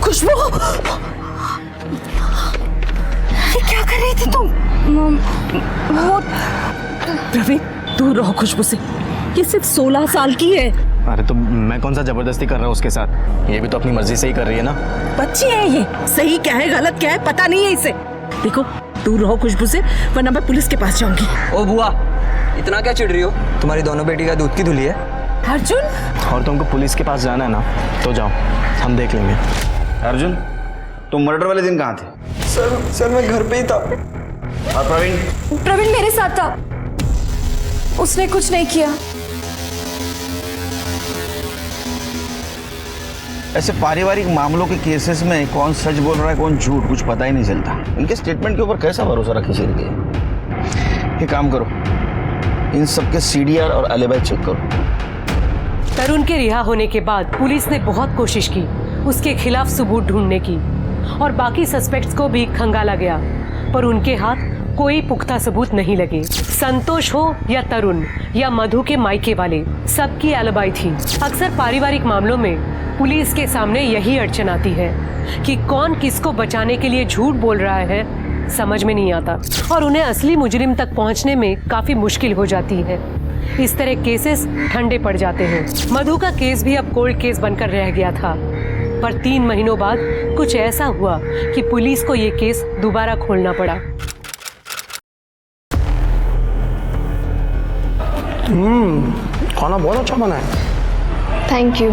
खुशबू, ये क्या कर रही थी तुम? वो प्रवीण, दूर रहो खुशबू से, ये सिर्फ 16 साल की है। अरे तो मैं कौन सा जबरदस्ती कर रहा हूँ उसके साथ? ये भी तो अपनी मर्जी से ही कर रही है ना। बच्ची है ये, सही क्या है गलत क्या है पता नहीं है इसे। देखो दूर रहो खुशबू से, वरना मैं पुलिस के पास जाऊंगी। ओ बुआ, इतना क्या चिढ़ रही हो? तुम्हारी दोनों बेटी का दूध की धुली है। अर्जुन, और तुमको पुलिस के पास जाना है ना, तो जाओ, हम देख लेंगे। अर्जुन, तुम मर्डर वाले दिन कहाँ थे? सर मैं घर पे ही था। और प्रवीण? प्रवीण मेरे साथ था, उसने कुछ नहीं किया। ऐसे पारिवारिक मामलों के केसेस में कौन सच बोल रहा है कौन झूठ कुछ पता ही नहीं चलता। इनके स्टेटमेंट के ऊपर कैसा भरोसा रखे चल गए? ये काम करो, इन सबके CDR और एलिबाई चेक करो। तरुण के रिहा होने के बाद पुलिस ने बहुत कोशिश की उसके खिलाफ सबूत ढूंढने की और बाकी सस्पेक्ट्स को भी खंगाला गया, पर उनके हाथ कोई पुख्ता सबूत नहीं लगे। संतोष हो या तरुण या मधु के मायके वाले, सबकी एलिबाई थी। अक्सर पारिवारिक मामलों में पुलिस के सामने यही अड़चन आती है कि कौन किसको बचाने के लिए झूठ बोल रहा है, समझ में नहीं आता और उन्हें असली मुजरिम तक पहुंचने में काफी मुश्किल हो जाती है। इस तरह केसेस ठंडे पड़ जाते हैं। मधु का केस भी अब कोल्ड केस बनकर रह गया था, पर 3 महीनों बाद कुछ ऐसा हुआ कि पुलिस को ये केस दोबारा खोलना पड़ा। खाना बहुत अच्छा बना है। थैंक यू,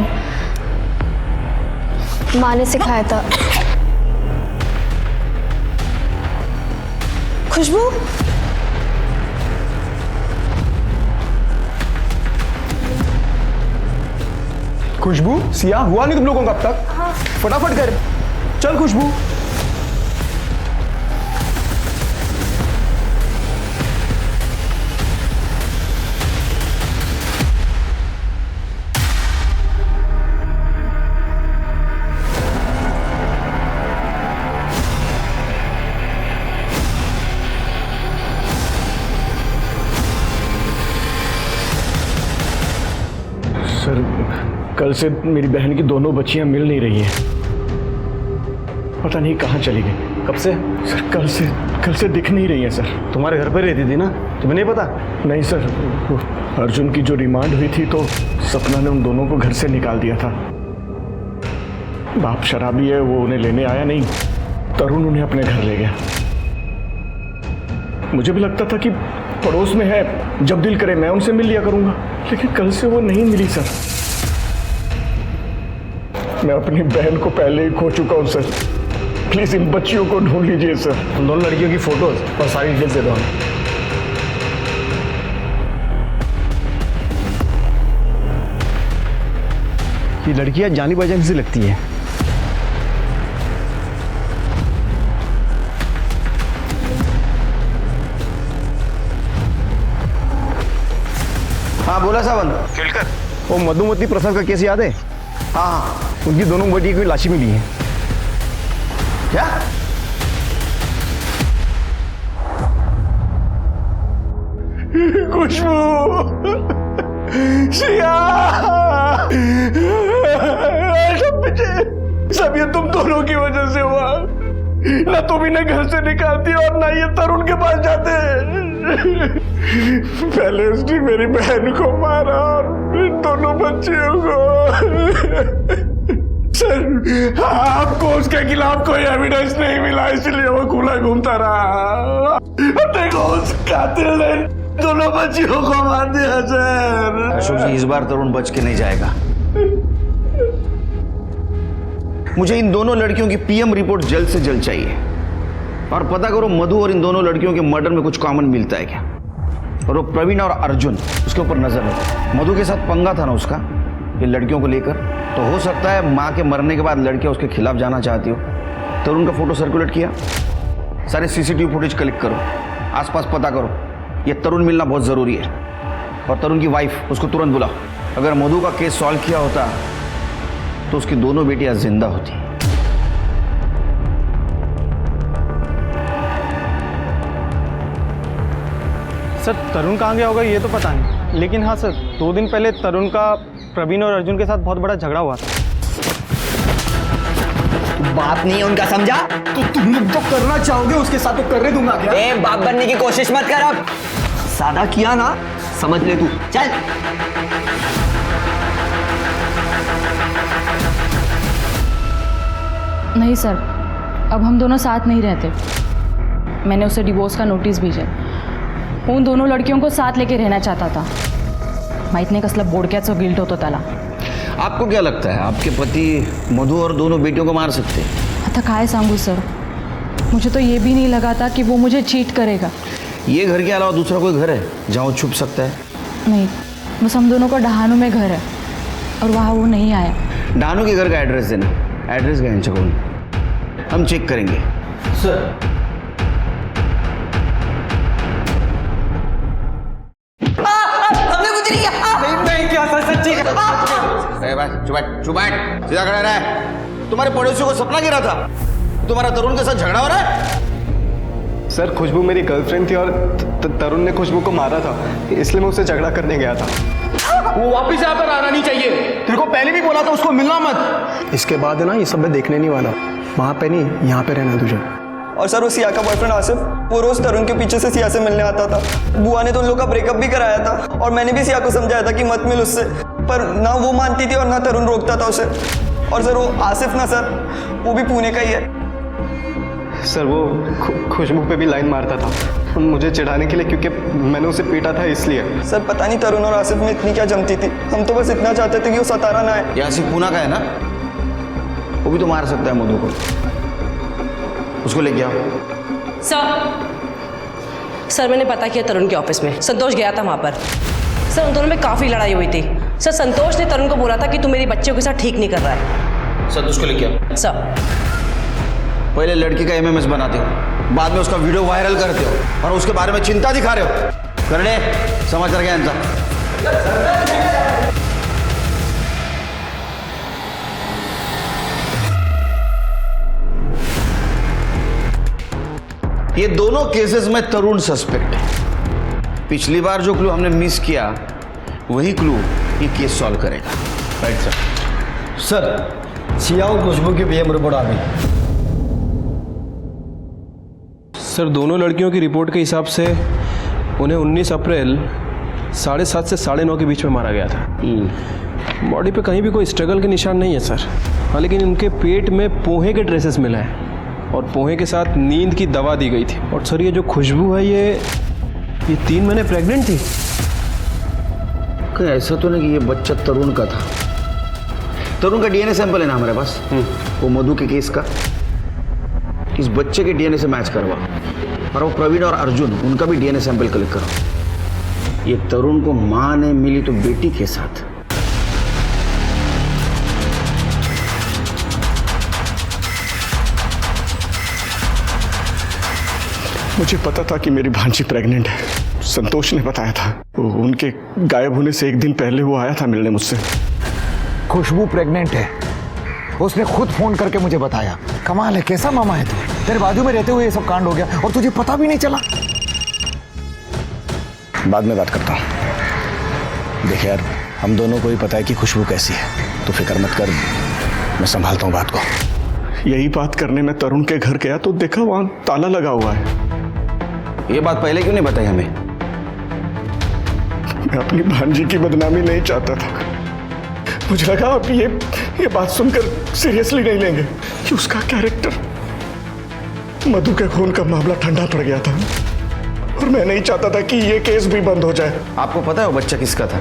माँ ने सिखाया था। खुशबू, खुशबू, सिया हुआ नहीं तुम लोगों का अब तक? हाँ। फटाफट कर, चल खुशबू। सर, कल से मेरी बहन की दोनों बच्चियां मिल नहीं रही हैं। पता नहीं कहाँ चली गई। कब से? सर कल से दिख नहीं रही हैं सर। तुम्हारे घर पर रहती थी ना, तुम्हें नहीं पता? नहीं सर, अर्जुन की जो रिमांड हुई थी तो सपना ने उन दोनों को घर से निकाल दिया था। बाप शराबी है, वो उन्हें लेने आया नहीं, तरुण उन्हें अपने घर ले गया। मुझे भी लगता था कि पड़ोस में है, जब दिल करे मैं उनसे मिल लिया करूंगा, लेकिन कल से वो नहीं मिली सर। मैं अपनी बहन को पहले ही खो चुका हूं सर। प्लीज इन बच्चियों को ढूंढ लीजिए सर। उन दोनों लड़कियों की फोटोज और सारी डिटेल्स दे दो हमें। ये लड़कियां जानी पहचानी से लगती है। हाँ बोला सावन। केलकर, वो मधुमती प्रसाद का केस याद है? हाँ, उनकी दोनों बेटी की लाशी मिली है। क्या? खुशबू, श्रिया, सब ये तुम दोनों की वजह से हुआ। ना तुम इन्हें घर से निकालती और ना ये तरुण के पास जाते। पहले उसने मेरी बहन को मारा और दोनों बच्चियों को। सर, आपको उसके खिलाफ कोई एविडेंस नहीं मिला, इसलिए वो खुला घूमता रहा। देखो उस कातिल ने दोनों बच्चियों को मार दिया सर। अशोक जी, इस बार तरुण बच के नहीं जाएगा। मुझे इन दोनों लड़कियों की PM रिपोर्ट जल्द से जल्द चाहिए और पता करो मधु और इन दोनों लड़कियों के मर्डर में कुछ कॉमन मिलता है क्या। और वो प्रवीण और अर्जुन, उसके ऊपर नजर रखो। मधु के साथ पंगा था ना उसका ये लड़कियों को लेकर, तो हो सकता है माँ के मरने के बाद लड़कियां उसके खिलाफ जाना चाहती हो। तरुण का फोटो सर्कुलेट किया, सारे CCTV फुटेज कलेक्ट करो, आसपास पता करो। ये तरुण मिलना बहुत ज़रूरी है। और तरुण की वाइफ, उसको तुरंत बुलाओ। अगर मधु का केस सॉल्व किया होता तो उसकी दोनों बेटियां जिंदा होती। सर, तरुण कहाँ गया होगा ये तो पता नहीं, लेकिन हाँ सर, 2 दिन पहले तरुण का प्रवीण और अर्जुन के साथ बहुत बड़ा झगड़ा हुआ था। बाप नहीं है उनका, समझा? तो तुम लोग तो करना चाहोगे उसके साथ तो करने दूंगा क्या? ए, बाप बनने की कोशिश मत कर अब। सादा किया ना, समझ ले तू। चल। नहीं सर, अब हम दोनों साथ नहीं रहते। मैंने उसे डिवोर्स का नोटिस भेजा। उन दोनों लड़कियों को साथ लेके रहना चाहता था। माहित नाही कसलं बोडक्याचं गिल्ट होतं त्याला। आपको क्या लगता है आपके पति मधु और दोनों बेटियों को मार सकते हैं? आता काय सांगू सर, मुझे तो ये भी नहीं लगा था कि वो मुझे चीट करेगा। ये घर के अलावा दूसरा कोई घर है जहाँ वो छुप सकता है? नहीं, बस हम दोनों का डहानू में घर है और वहाँ वो नहीं आया। डानू के घर का एड्रेस देना। एड्रेस क्या है? हम चेक करेंगे। सर हमने कुछ नहीं किया। नहीं क्या सर, सच्ची चुप बैठ, सीधा खड़ा रहा। तुम्हारे पड़ोसियों को सपना गिरा था तुम्हारा तरुण के साथ झगड़ा हो रहा है? सर खुशबू मेरी गर्लफ्रेंड थी और तरुण ने खुशबू को मारा था, इसलिए मैं उससे झगड़ा करने गया था। वो वापस यहाँ पर आना नहीं चाहिए। तेरे को पहले भी बोला था उसको मिलना मत। इसके बाद है ना, ये सब मैं देखने नहीं वाला। वहाँ पे नहीं, यहाँ पे रहना तुझे। और सर वो सिया का बॉयफ्रेंड आसिफ, वो रोज तरुण के पीछे से सिया से मिलने आता था। बुआ ने तो उन लोग का ब्रेकअप भी कराया था और मैंने भी सिया को समझाया था कि मत मिल उससे, पर ना वो मानती थी और ना तरुण रोकता था उसे। और सर वो आसिफ ना सर, वो भी पुणे का ही है। सर वो खुशबू पे भी लाइन मारता था मुझे चिढ़ाने के लिए, क्योंकि मैंने उसे पीटा था इसलिए। सर पता नहीं तरुण और आसिफ में इतनी क्या जमती थी। हम तो बस इतना चाहते थे कि वो सतारा ना आए। ये आसिफ पूना का है ना, वो भी तो मार सकता है मधु को। उसको लेके आओ। सर मैंने पता किया तरुण के ऑफिस में, संतोष गया था वहाँ पर। सर उन दोनों में काफ़ी लड़ाई हुई थी। सर संतोष ने तरुण को बोला था कि तू मेरी बच्चियों के साथ ठीक नहीं कर रहा है। संतोष को लेके आओ। सर पहले लड़की का एमएमएस बनाते हो, बाद में उसका वीडियो वायरल करते हो और उसके बारे में चिंता दिखा रहे हो। करने समाचार क्या इनका? ये दोनों केसेस में तरुण सस्पेक्ट है। पिछली बार जो क्लू हमने मिस किया वही क्लू ये केस सॉल्व करेगा। Right sir. सर सिया और खुशबू की पीएम रिपोर्ट आ गई। सर दोनों लड़कियों की रिपोर्ट के हिसाब से उन्हें 19 अप्रैल 7:30 से 9:30 के बीच में मारा गया था। बॉडी पे कहीं भी कोई स्ट्रगल के निशान नहीं है सर। हाँ, लेकिन इनके पेट में पोहे के ट्रेसेस मिला है और पोहे के साथ नींद की दवा दी गई थी। और सर ये जो खुशबू है ये 3 महीने प्रेग्नेंट थी। कहीं ऐसा तो नहीं कि ये बच्चा तरुण का था? तरुण का डीएनए सैंपल है ना हमारे पास, वो मधु के केस का। इस बच्चे के डीएनए से मैच करवा और वो प्रवीण और अर्जुन उनका भी डीएनए सैंपल कलेक्ट करो। ये तरुण को मां ने मिली तो बेटी के साथ। मुझे पता था कि मेरी भांजी प्रेग्नेंट है। संतोष ने बताया था। उनके गायब होने से एक दिन पहले वो आया था मिलने मुझसे। खुशबू प्रेग्नेंट है, उसने खुद फोन करके मुझे बताया। कमाल है, कैसा मामा है तू? तेरे बाजू में रहते हुए ये सब कांड हो गया और तुझे पता भी नहीं चला। बाद में बात करता हूँ। देख यार, हम दोनों को ही पता है कि खुशबू कैसी है, तो फिक्र मत कर, मैं संभालता हूँ बात को। यही बात करने में तरुण के घर गया तो देखा वहां ताला लगा हुआ है। ये बात पहले क्यों नहीं बताई हमें? मैं अपनी भांजी की बदनामी नहीं चाहता था। मुझे लगा आप ये बात सुनकर सीरियसली नहीं लेंगे कि उसका कैरेक्टर। मधु के खून का मामला ठंडा पड़ गया था और मैं नहीं चाहता था कि ये केस भी बंद हो जाए। आपको पता है वो बच्चा किसका था?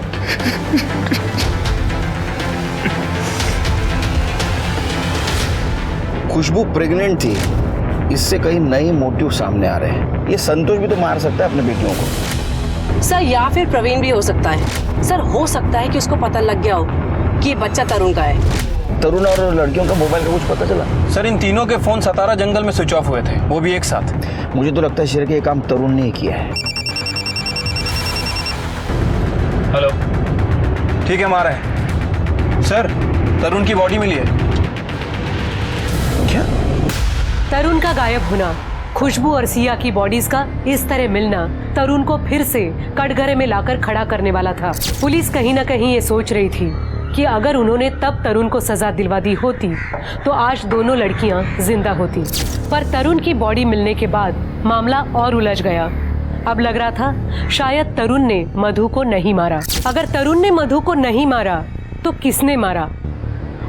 खुशबू प्रेग्नेंट थी, इससे कहीं नए मोटिव सामने आ रहे हैं। ये संतोष भी तो मार सकता है अपने बेटियों को। सर या फिर प्रवीण भी हो सकता है। सर हो सकता है कि उसको पता लग गया हो कि ये बच्चा तरुण का है। तरुण और लड़कियों का मोबाइल का कुछ पता चला? सर इन तीनों के फोन सतारा जंगल में स्विच ऑफ हुए थे, वो भी एक साथ। मुझे तो लगता है शेर के ये काम तरुण ने किया है। हेलो, ठीक है हमारा है सर। तरुण की बॉडी मिली है। क्या? तरुण का गायब होना, खुशबू और सिया की बॉडीज का इस तरह मिलना तरुण को फिर से कटघरे में लाकर खड़ा करने वाला था। पुलिस कहीं ना कहीं ये सोच रही थी कि अगर उन्होंने तब तरुण को सजा दिलवा दी होती तो आज दोनों लड़कियां जिंदा होती। पर तरुण की बॉडी मिलने के बाद मामला और उलझ गया। अब लग रहा था शायद तरुण ने मधु को नहीं मारा। अगर तरुण ने मधु को नहीं मारा तो किसने मारा?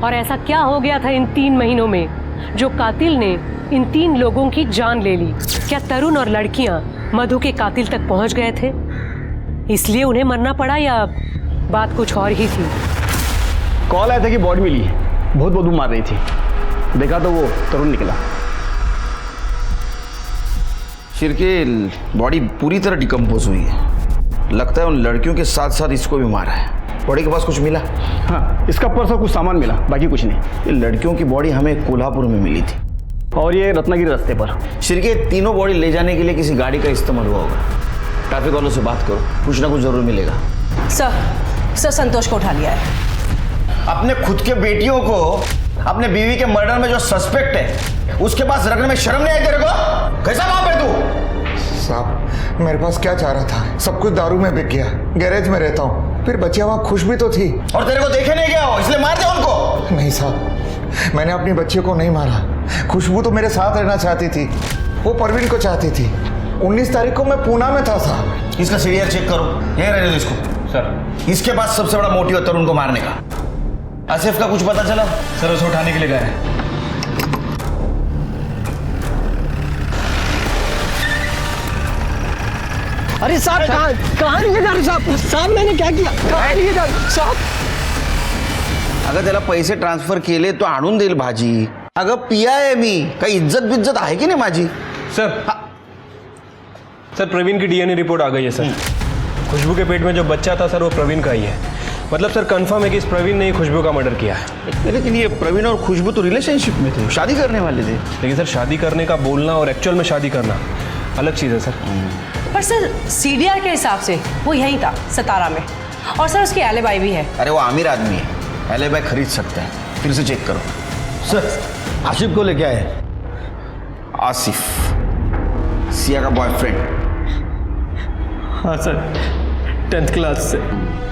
और ऐसा क्या हो गया था इन 3 महीनों में जो कातिल ने इन 3 लोगों की जान ले ली? क्या तरुण और लड़कियां मधु के कातिल तक पहुंच गए थे, इसलिए उन्हें मरना पड़ा, या बात कुछ और ही थी? कॉल आया था कि बॉडी मिली है, बहुत बदबू मार रही थी। देखा तो वो तरुण निकला। शिरके बॉडी पूरी तरह डिकम्पोज हुई है। लगता है उन लड़कियों के साथ साथ इसको भी मारा है। बॉडी के पास कुछ मिला? हाँ, इसका पर्स और कुछ सामान मिला, बाकी कुछ नहीं। ये लड़कियों की बॉडी हमें कोल्हापुर में मिली थी और ये रत्नागिरी रास्ते पर। शिरके तीनों बॉडी ले जाने के लिए किसी गाड़ी का इस्तेमाल हुआ होगा। ट्रैफिक वालों से बात करो, कुछ ना कुछ जरूर मिलेगा। सर संतोष को उठा लिया है। अपने खुद के बेटियों को अपने बीवी के मर्डर में जो सस्पेक्ट है उसके पास रखने में शर्म नहीं आई तेरे को? कैसा बाप है तू? साहब मेरे पास क्या चाह रहा था, सब कुछ दारू में बिक गया। गैरेज में रहता हूँ, फिर बच्चियां वहाँ खुश भी तो थी। और तेरे को देखे नहीं गया हो इसलिए मार दिया उनको? नहीं साहब, मैंने अपनी बच्ची को नहीं मारा। खुशबू तो मेरे साथ रहना चाहती थी, वो परवीन को चाहती थी। 19 तारीख को मैं पूना में था साहब। इसका सीडीआर चेक करो, यही रहने दो इसको। सर इसके पास सबसे बड़ा मोटिव है तरुण को मारने का। आसिफ का कुछ पता चला? सर उसे उठाने के लिए गए हैं। अरे साहब कहाँ लिए जा रहे साहब? साहब मैंने क्या किया? कहाँ लिए जा रहे साहब? अगं त्याला पैसे ट्रान्सफर केले तो आणून देईल भाजी। अगं पिया आहे मी, काही इज्जत बिज्जत आहे की नाही माझी? सर प्रवीण की डीएनए रिपोर्ट आ गई है सर। खुशबू के पेट में जो बच्चा था सर वो प्रवीण का ही है। मतलब सर कंफर्म है कि इस प्रवीण ने ही खुशबू का मर्डर किया है। लेकिन ये प्रवीण और खुशबू तो रिलेशनशिप में थे, शादी करने वाले थे। लेकिन सर शादी करने का बोलना और एक्चुअल में शादी करना अलग चीज़ है सर। पर सर सीडीआर के हिसाब से वो यहीं था, सतारा में। और सर उसकी एलिबाई भी है। अरे वो अमीर आदमी है, एलिबाई खरीद सकता है। फिर से चेक करो। सर आसिफ को लेके आए। आसिफ सिया का बॉयफ्रेंड? हाँ सर, 10th क्लास से।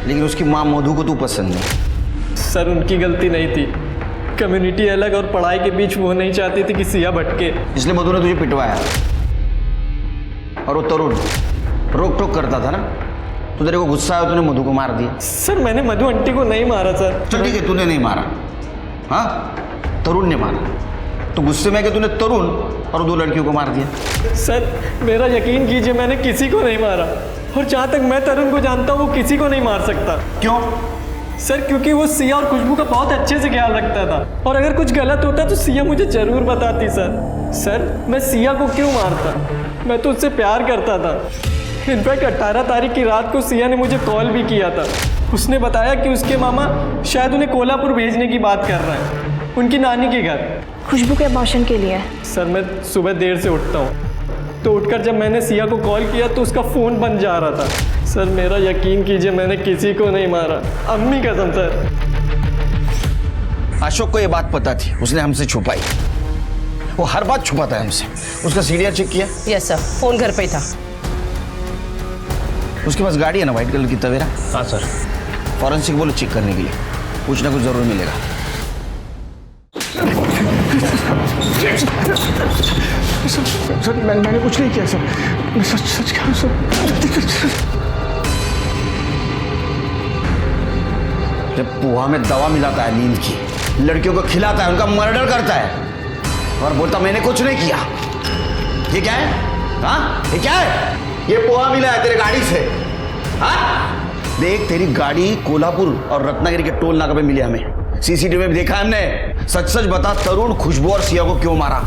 लेकिन उसकी माँ मधु को तू पसंद नहीं? सर उनकी गलती नहीं थी, कम्युनिटी अलग और पढ़ाई के बीच वो नहीं चाहती थी कि सिया भटके, इसलिए मधु ने तुझे पिटवाया। और वो तरुण रोक टोक करता था ना, तो तेरे को गुस्सा आया, तूने मधु को मार दिया। सर मैंने मधु आंटी को नहीं मारा सर। चल ठीक है, तूने नहीं मारा, हाँ तरुण ने मारा। तो गुस्से में कि तूने तरुण और 2 लड़कियों को मार दिया। सर मेरा यकीन कीजिए, मैंने किसी को नहीं मारा। और जहाँ तक मैं तरुण को जानता हूँ वो किसी को नहीं मार सकता। क्यों? सर क्योंकि वो सिया और खुशबू का बहुत अच्छे से ख्याल रखता था, और अगर कुछ गलत होता तो सिया मुझे जरूर बताती। सर मैं सिया को क्यों मारता? मैं तो उससे प्यार करता था। इनफैक्ट 18 तारीख की रात को सिया ने मुझे कॉल भी किया था। उसने बताया कि उसके मामा शायद उन्हें कोल्हापुर भेजने की बात कर रहे हैं, उनकी नानी के घर। खुशबू के अबॉर्शन के लिए। सर मैं सुबह देर से उठता हूँ, तो उठकर जब मैंने सिया को कॉल किया तो उसका फ़ोन बंद जा रहा था। सर मेरा यकीन कीजिए, मैंने किसी को नहीं मारा, अम्मी कसम सर। अशोक को ये बात पता थी, उसने हमसे छुपाई। वो हर बात छुपाता है हमसे। उसका सीडीआर चेक किया? यस सर, फोन घर पे ही था। उसके पास गाड़ी है ना व्हाइट कलर की तवेरा? हाँ सर। फॉरेंसिक बोलो चेक करने के लिए, कुछ ना कुछ जरूर मिलेगा। सर मैंने कुछ नहीं किया सर, मैं सच कह रहा हूँ सर। जब पोहा में दवा मिलाता है नींद की, लड़कियों को खिलाता है, उनका मर्डर करता है और बोलता मैंने कुछ नहीं किया। ये क्या है? हाँ ये क्या है? ये पोहा मिला है तेरे गाड़ी से। हाँ देख, तेरी गाड़ी कोल्हापुर और रत्नागिरी के टोल नाका पे मिली हमें, सीसीटीवी में देखा है हमने। सच सच बता, तरुण खुशबू और सिया को क्यों मारा?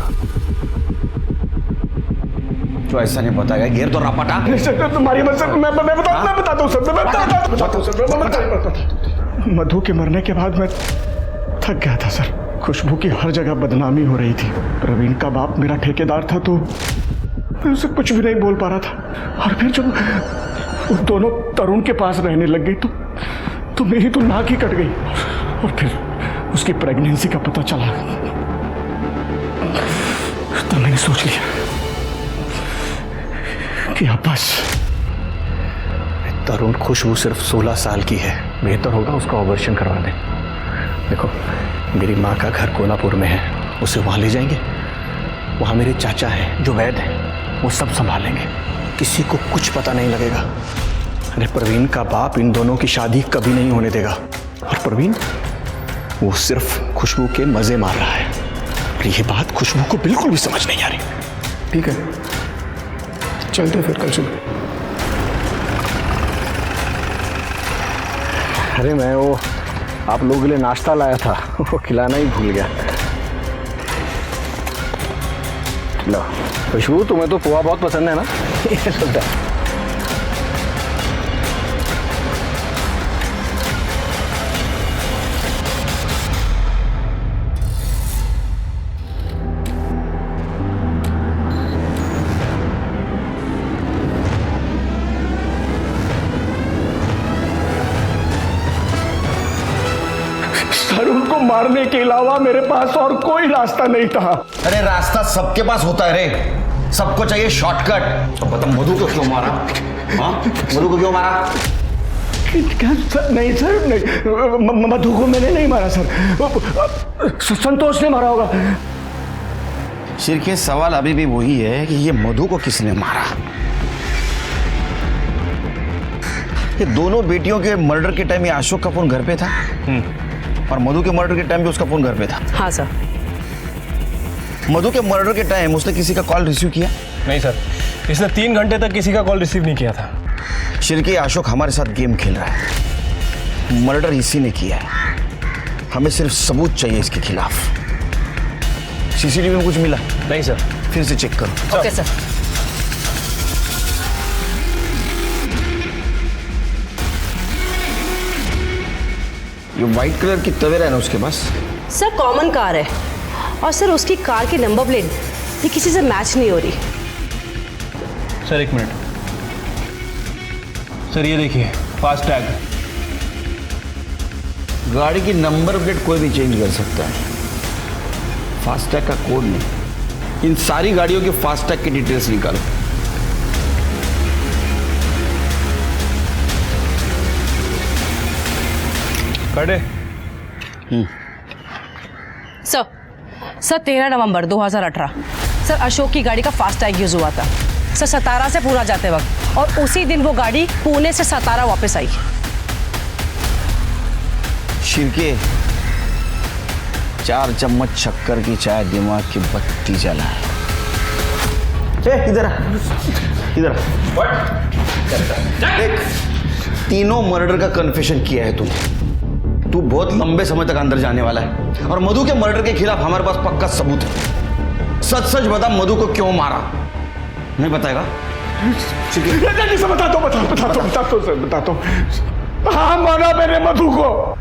जो ऐसा नहीं बताएगा घेर तो रापटा। तुम्हारी मत सर, मैं बताता हूँ सर, मैं बताता हूँ। मधु के मरने के बाद मैं थक गया था सर। खुशबू की हर जगह बदनामी हो रही थी। प्रवीण का बाप मेरा ठेकेदार था, तो मैं उसे कुछ भी नहीं बोल पा रहा था। और फिर जब वो दोनों तरुण के पास रहने लग गई तो मेरी तो नाक ही कट गई। और फिर उसकी प्रेगनेंसी का पता चला, तब मैंने सोच लिया कि अब बस। तरुण खुशबू सिर्फ 16 साल की है, बेहतर होगा उसका ऑपरेशन करवा दें। देखो, मेरी माँ का घर कोल्हापुर में है, उसे वहाँ ले जाएंगे। वहाँ मेरे चाचा हैं जो वैद्य हैं, वो सब संभालेंगे, किसी को कुछ पता नहीं लगेगा। अरे प्रवीण का बाप इन दोनों की शादी कभी नहीं होने देगा। और प्रवीण वो सिर्फ खुशबू के मजे मार रहा है, और ये बात खुशबू को बिल्कुल भी समझ नहीं आ रही। ठीक है, चलते फिर कल सुबह। अरे मैं वो आप लोगों के लिए नाश्ता लाया था, वो खिलाना ही भूल गया। लो खुशबू, तुम्हें तो पोहा बहुत पसंद है ना? ये लो। सर, उनको मारने के अलावा मेरे पास और कोई रास्ता नहीं था। अरे रास्ता सबके पास होता है रे, सबको चाहिए शॉर्टकट। अब बता, मधु को क्यों मारा? हाँ, मधु को क्यों मारा? नहीं सर, नहीं, मधु को मैंने नहीं मारा सर, संतोष ने मारा होगा। सिर्फ ये सवाल अभी भी वही है कि ये मधु को किसने मारा। ये दोनों बेटियों के मर्डर के टाइम ये अशोक का फोन घर पे था, और मधु के मर्डर के टाइम भी उसका फोन घर पे था। हाँ सर। मधु के मर्डर के टाइम उसने किसी का कॉल रिसीव किया? नहीं सर, इसने 3 घंटे तक किसी का कॉल रिसीव नहीं किया था। शिरके, अशोक हमारे साथ गेम खेल रहा है, मर्डर इसी ने किया है। हमें सिर्फ सबूत चाहिए इसके खिलाफ। सीसीटीवी में कुछ मिला? नहीं सर। फिर से चेक करो। Okay sir. ये व्हाइट कलर की तवेरा है ना उसके पास? सर कॉमन कार है, और सर उसकी कार की नंबर प्लेट ये किसी से मैच नहीं हो रही। सर 1 मिनट सर, ये देखिए फास्ट टैग। गाड़ी की नंबर प्लेट कोई भी चेंज कर सकता है, फास्टैग का कोड नहीं। इन सारी गाड़ियों के फास्टैग की डिटेल्स निकालो। कड़े। सर 13 नवंबर 2018 सर अशोक की गाड़ी का फास्ट टैग यूज हुआ था सर, सतारा से पूरा जाते वक्त, और उसी दिन वो गाड़ी पुणे से सतारा वापस आई। शिरके, 4 चम्मच शक्कर की चाय दिमाग की बत्ती जलाए। इधर इधर देख, तीनों मर्डर का कन्फेशन किया है तूने। तू बहुत लंबे समय तक अंदर जाने वाला है, और मधु के मर्डर के खिलाफ हमारे पास पक्का सबूत है। सच सच बता, मधु को क्यों मारा? नहीं बताएगा? बताता हूँ। हाँ, मारा मैंने मधु को।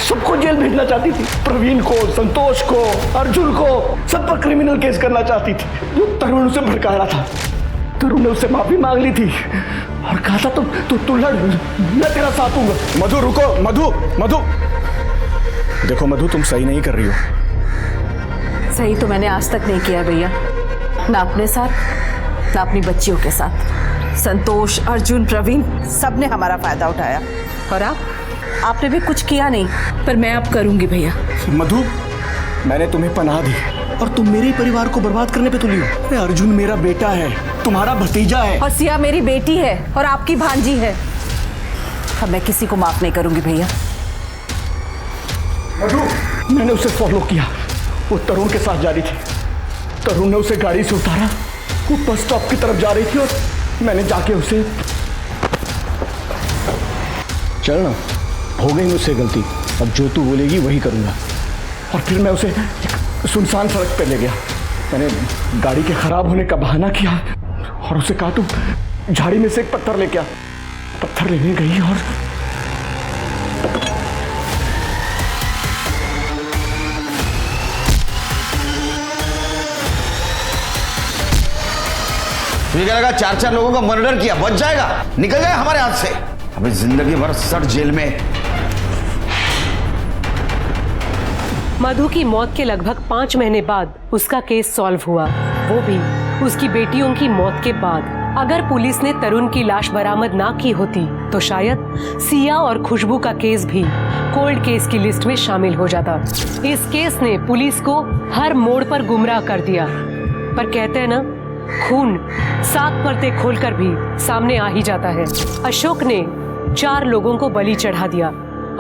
सबको जेल भेजना चाहती थी, प्रवीण को, संतोष को, अर्जुन को, सब पर क्रिमिनल केस करना चाहती थी। जो तरुण उसे भड़का रहा था, तरुण ने उससे माफी मांग ली थी और कहा था तू लड़, मैं तेरा साथ हूँ। मधु रुको, मधु देखो मधु, तुम सही नहीं कर रही हो। सही तो मैंने आज तक नहीं किया भैया, ना अपने साथ ना अपनी बच्चियों के साथ। संतोष, अर्जुन, प्रवीण सब ने हमारा फायदा उठाया, और आपने भी कुछ किया नहीं, पर मैं अब करूंगी भैया। मधु, मैंने तुम्हें पनाह दी और तुम मेरे परिवार को बर्बाद करने पे तुली हो। अरे अर्जुन मेरा बेटा है, तुम्हारा भतीजा है, और सिया मेरी बेटी है और आपकी भांजी है। अब मैं किसी को माफ नहीं करूंगी भैया। मधु, मैंने उसे फॉलो किया, वो तरुण के साथ जा रही थी। तरुण ने उसे गाड़ी से उतारा, वो बस स्टॉप की तरफ जा रही थी, और मैंने जाके उसे। चल ना, हो गई मुझसे गलती, अब जो तू बोलेगी वही करूंगा। और फिर मैं उसे सुनसान सड़क पे ले गया। मैंने गाड़ी के खराब होने का बहाना किया और उसे कहा तू झाड़ी में से एक पत्थर लेके आ। पत्थर लेने गई और तुझे क्या लगा 4 लोगों का मर्डर किया बच जाएगा? निकल जाए हमारे हाथ से। अभी जिंदगी भर सड़ जेल में। मधु की मौत के लगभग 5 महीने बाद उसका केस सॉल्व हुआ, वो भी उसकी बेटियों की मौत के बाद। अगर पुलिस ने तरुण की लाश बरामद ना की होती तो शायद सिया और खुशबू का केस भी कोल्ड केस की लिस्ट में शामिल हो जाता। इस केस ने पुलिस को हर मोड़ पर गुमराह कर दिया। पर कहते हैं ना, खून 7 परतें खोलकर भी सामने आ ही जाता है। अशोक ने 4 लोगों को बलि चढ़ा दिया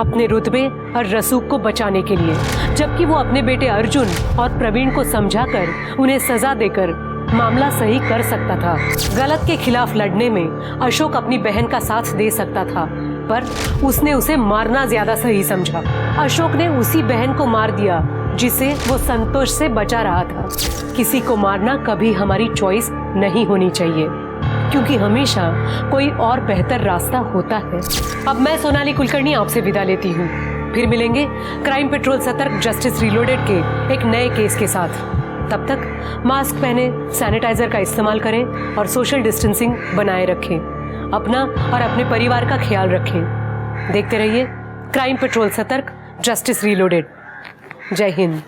अपने रुतबे और रसूख को बचाने के लिए, जबकि वो अपने बेटे अर्जुन और प्रवीण को समझाकर उन्हें सजा देकर मामला सही कर सकता था। गलत के खिलाफ लड़ने में अशोक अपनी बहन का साथ दे सकता था, पर उसने उसे मारना ज्यादा सही समझा। अशोक ने उसी बहन को मार दिया जिसे वो संतोष से बचा रहा था। किसी को मारना कभी हमारी चॉइस नहीं होनी चाहिए, क्योंकि हमेशा कोई और बेहतर रास्ता होता है। अब मैं सोनाली कुलकर्णी आपसे विदा लेती हूँ। फिर मिलेंगे क्राइम पेट्रोल सतर्क जस्टिस रीलोडेड के एक नए केस के साथ। तब तक मास्क पहने, सैनिटाइजर का इस्तेमाल करें और सोशल डिस्टेंसिंग बनाए रखें। अपना और अपने परिवार का ख्याल रखें। देखते रहिए क्राइम पेट्रोल सतर्क जस्टिस रीलोडेड। जय हिंद।